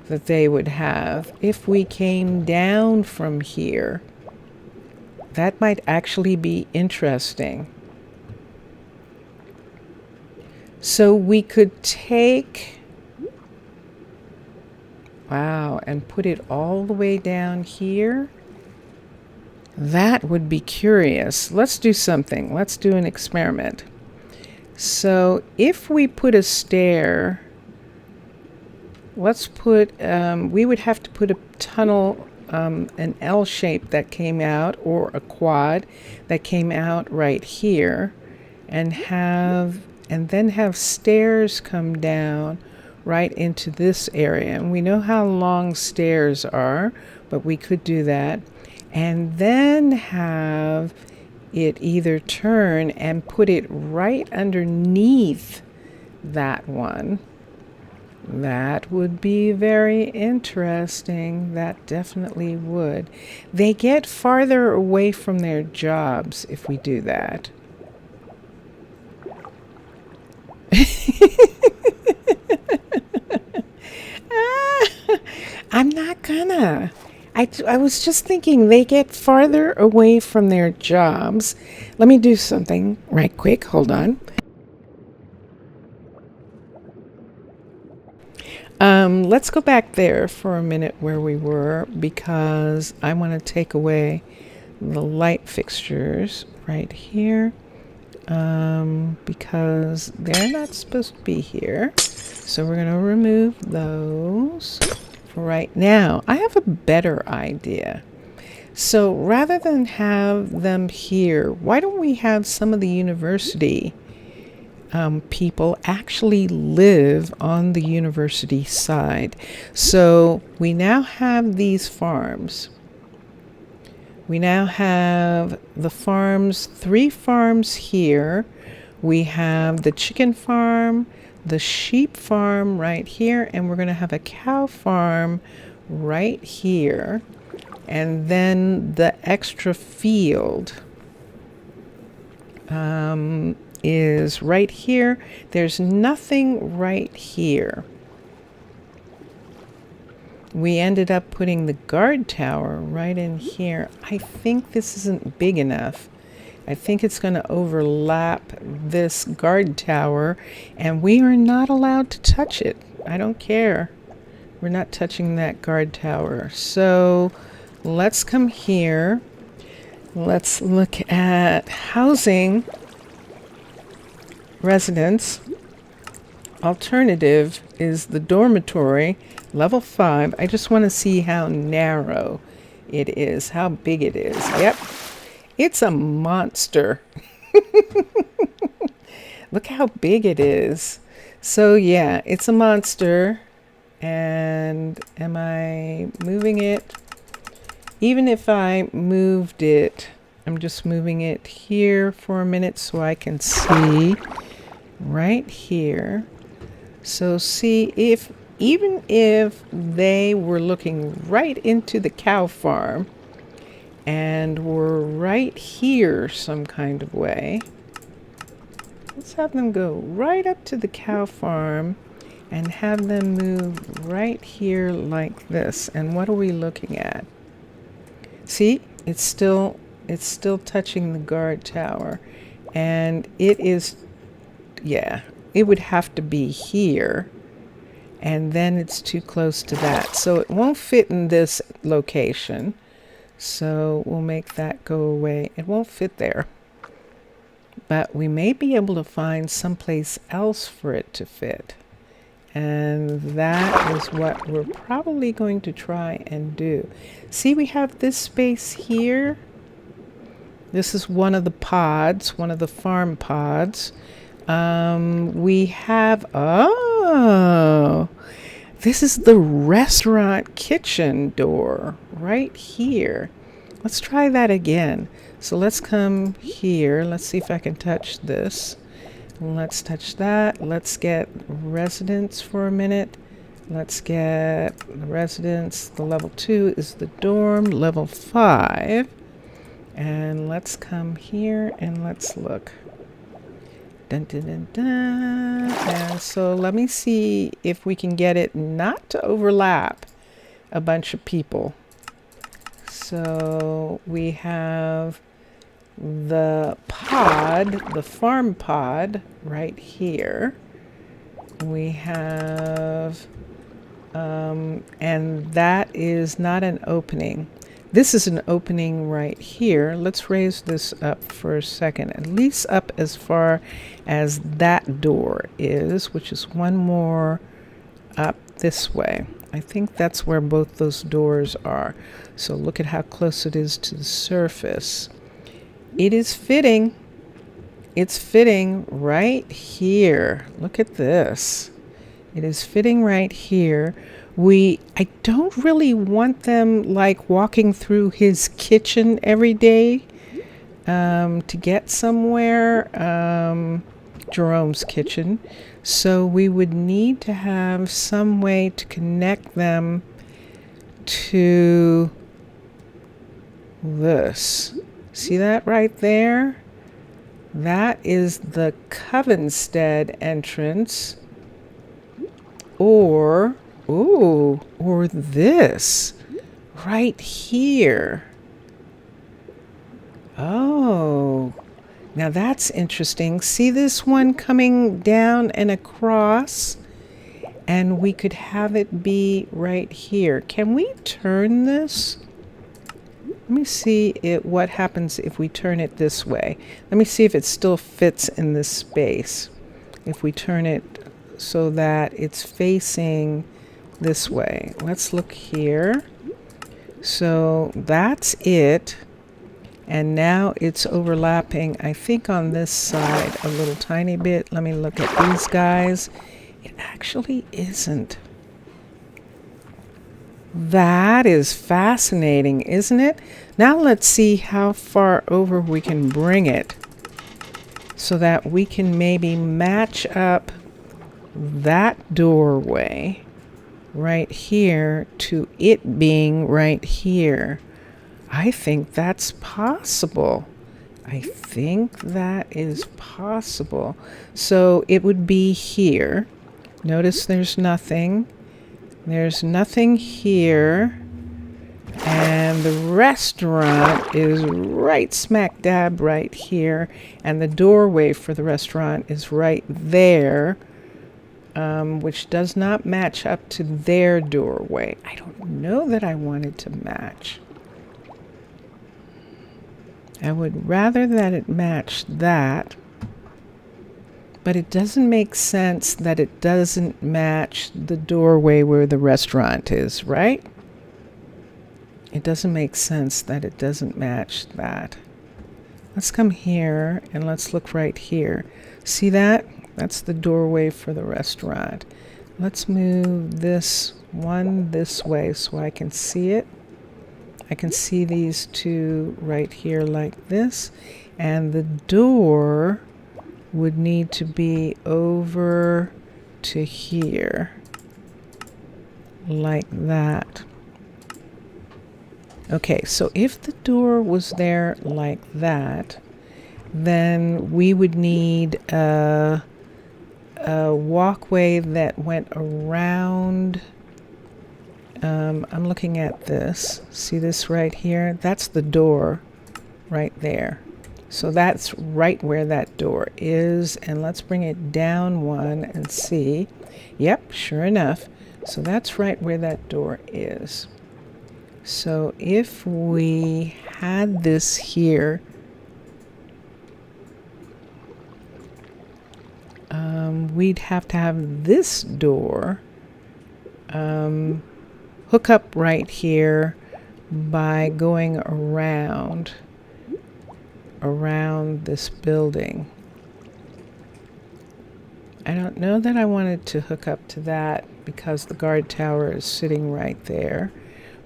that they would have if we came down from here. That might actually be interesting. So we could take, wow, and put it all the way down here. That would be curious. Let's do something. Let's do an experiment. So if we put a stair, let's put, we would have to put a tunnel, an L shape that came out, or a quad that came out right here, and then have stairs come down right into this area. And we know how long stairs are, but we could do that. And then have it either turn and put it right underneath that one. That would be very interesting. That definitely would. They get farther away from their jobs if we do that. I'm not gonna. I was just thinking they get farther away from their jobs. Let me do something right quick. Hold on. Let's go back there for a minute where we were, because I want to take away the light fixtures right here, because they're not supposed to be here. So we're going to remove those for right now. I have a better idea. So rather than have them here, why don't we have some of the university people actually live on the university side? So we now have these farms. We now have the farms, 3 farms here. We have the chicken farm, the sheep farm right here, and we're going to have a cow farm right here. And then the extra field is right here. There's nothing right here. We ended up putting the guard tower right in here. I think this isn't big enough. I think it's going to overlap this guard tower, and we are not allowed to touch it. I don't care. We're not touching that guard tower. So let's come here. Let's look at housing residents. Alternative is the dormitory, level 5. I just want to see how narrow it is, how big it is. Yep, it's a monster. Look how big it is. So yeah, it's a monster. And am I moving it? Even if I moved it, I'm just moving it here for a minute so I can see right here. So see, if even if they were looking right into the cow farm and were right here some kind of way, let's have them go right up to the cow farm and have them move right here like this. And what are we looking at? See, it's still touching the guard tower, and it is yeah, it would have to be here. And then it's too close to that. So it won't fit in this location. So we'll make that go away. It won't fit there. But we may be able to find someplace else for it to fit. And that is what we're probably going to try and do. See, we have this space here. This is one of the pods, one of the farm pods. We have, oh, this is the restaurant kitchen door right here. Let's try that again. So let's come here. Let's see if I can touch this. Let's touch that. Let's get residence for a minute. Let's get the residence. The level 2 is the dorm, level 5. And let's come here and let's look. Dun, dun, dun, dun. And so let me see if we can get it not to overlap a bunch of people. So we have the pod, the farm pod right here. We have, and that is not an opening. This is an opening right here. Let's raise this up for a second, at least up as far as that door is, which is one more up this way. I think that's where both those doors are. So look at how close it is to the surface. It is fitting. It's fitting right here. Look at this. It is fitting right here. I don't really want them like walking through his kitchen every day to get somewhere, Jerome's kitchen. So we would need to have some way to connect them to this. See that right there? That is the Covenstead entrance. Or this right here. Oh, now that's interesting. See this one coming down and across? And we could have it be right here. Can we turn this? Let me see what happens if we turn it this way. Let me see if it still fits in this space. If we turn it so that it's facing this way. Let's look here. So that's it. And now it's overlapping, I think, on this side a little tiny bit. Let me look at these guys. It actually isn't. That is fascinating, isn't it? Now let's see how far over we can bring it so that we can maybe match up that doorway right here to it being right here. I think that's possible. I think that is possible. So it would be here. Notice there's nothing. There's nothing here. And the restaurant is right smack dab right here. And the doorway for the restaurant is right there, which does not match up to their doorway. I don't know that I wanted to match. I would rather that it matched that. But it doesn't make sense that it doesn't match the doorway where the restaurant is, right? It doesn't make sense that it doesn't match that. Let's come here and let's look right here. See that? That's the doorway for the restaurant. Let's move this one this way so I can see it. I can see these two right here like this. And the door would need to be over to here like that. Okay, so if the door was there like that, then we would need a walkway that went around. I'm looking at this. See this right here? That's the door right there. So that's right where that door is. And let's bring it down one and see. Yep, sure enough. So that's right where that door is. So if we had this here, we'd have to have this door hook up right here by going around this building. I don't know that I wanted to hook up to that because the guard tower is sitting right there.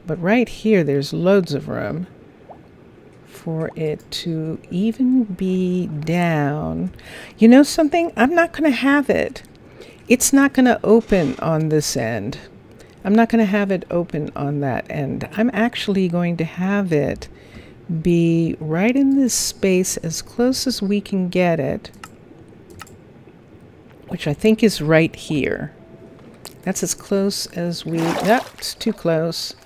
But right here, there's loads of room for it to even be down. You know something? I'm not going to have it. It's not going to open on this end. I'm not going to have it open on that end. I'm actually going to have it be right in this space as close as we can get it, which I think is right here. That's as close as we, yep, it's too close.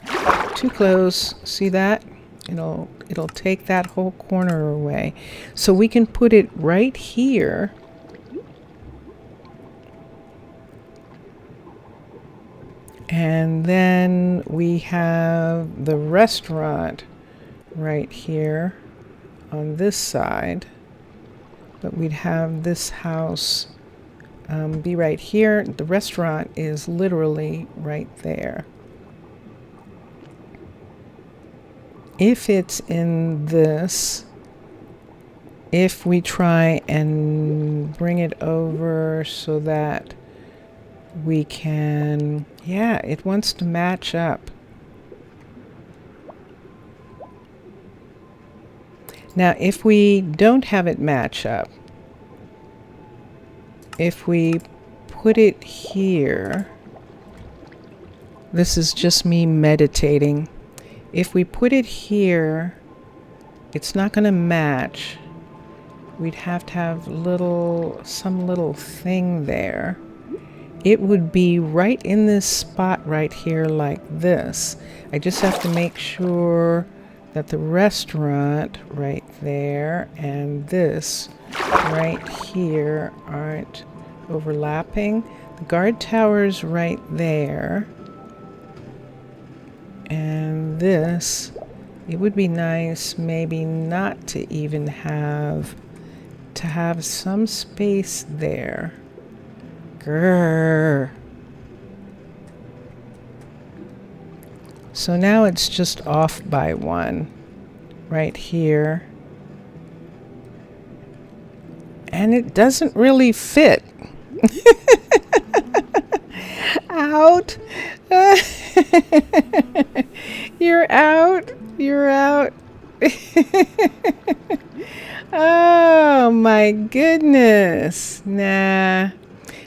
Too close. See that? It'll take that whole corner away. So we can put it right here. And then we have the restaurant right here on this side. But we'd have this house be right here. The restaurant is literally right there. If it's in this, if we try and bring it over so that we can, yeah, it wants to match up. Now, if we don't have it match up, if we put it here, this is just me meditating. If we put it here, it's not going to match. We'd have to have some little thing there. It would be right in this spot right here like this. I just have to make sure that the restaurant right there and this right here aren't overlapping. The guard tower's right there. And this, it would be nice maybe not to even have some space there. Grrr. So now it's just off by one right here. And it doesn't really fit. Out. You're out. You're out. Oh my goodness. Nah.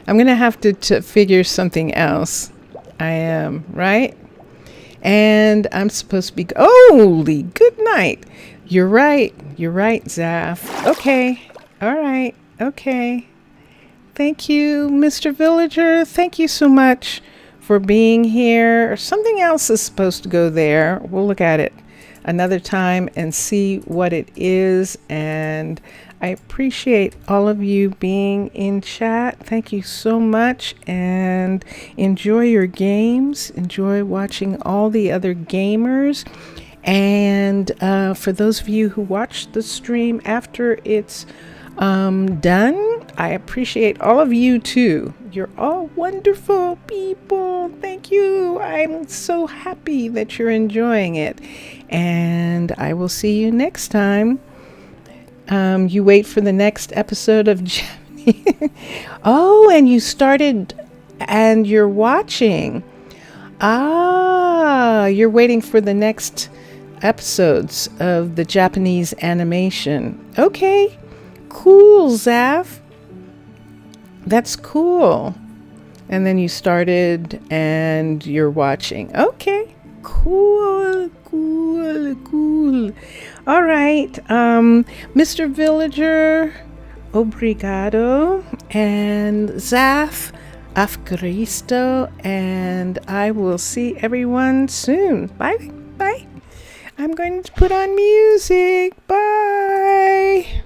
I'm going to have to figure something else. I am, right? And I'm supposed to be, holy good night. You're right. You're right, Zaf. Okay. All right. Okay. Thank you, Mr. Villager. Thank you so much for being here. Something else is supposed to go there. We'll look at it another time and see what it is. And I appreciate all of you being in chat. Thank you so much, and enjoy your games. Enjoy watching all the other gamers. And for those of you who watch the stream after it's done, I appreciate all of you too. You're all wonderful people. Thank you. I'm so happy that you're enjoying it. And I will see you next time. You wait for the next episode of Japanese. Oh, and you started and you're watching. Ah, you're waiting for the next episodes of the Japanese animation. Okay, cool, Zaf. That's cool. And then you started and you're watching. Okay, cool. All right, Mr. Villager, obrigado, and Zaf, afgaristo, and I will see everyone soon. Bye. I'm going to put on music. Bye. Bye.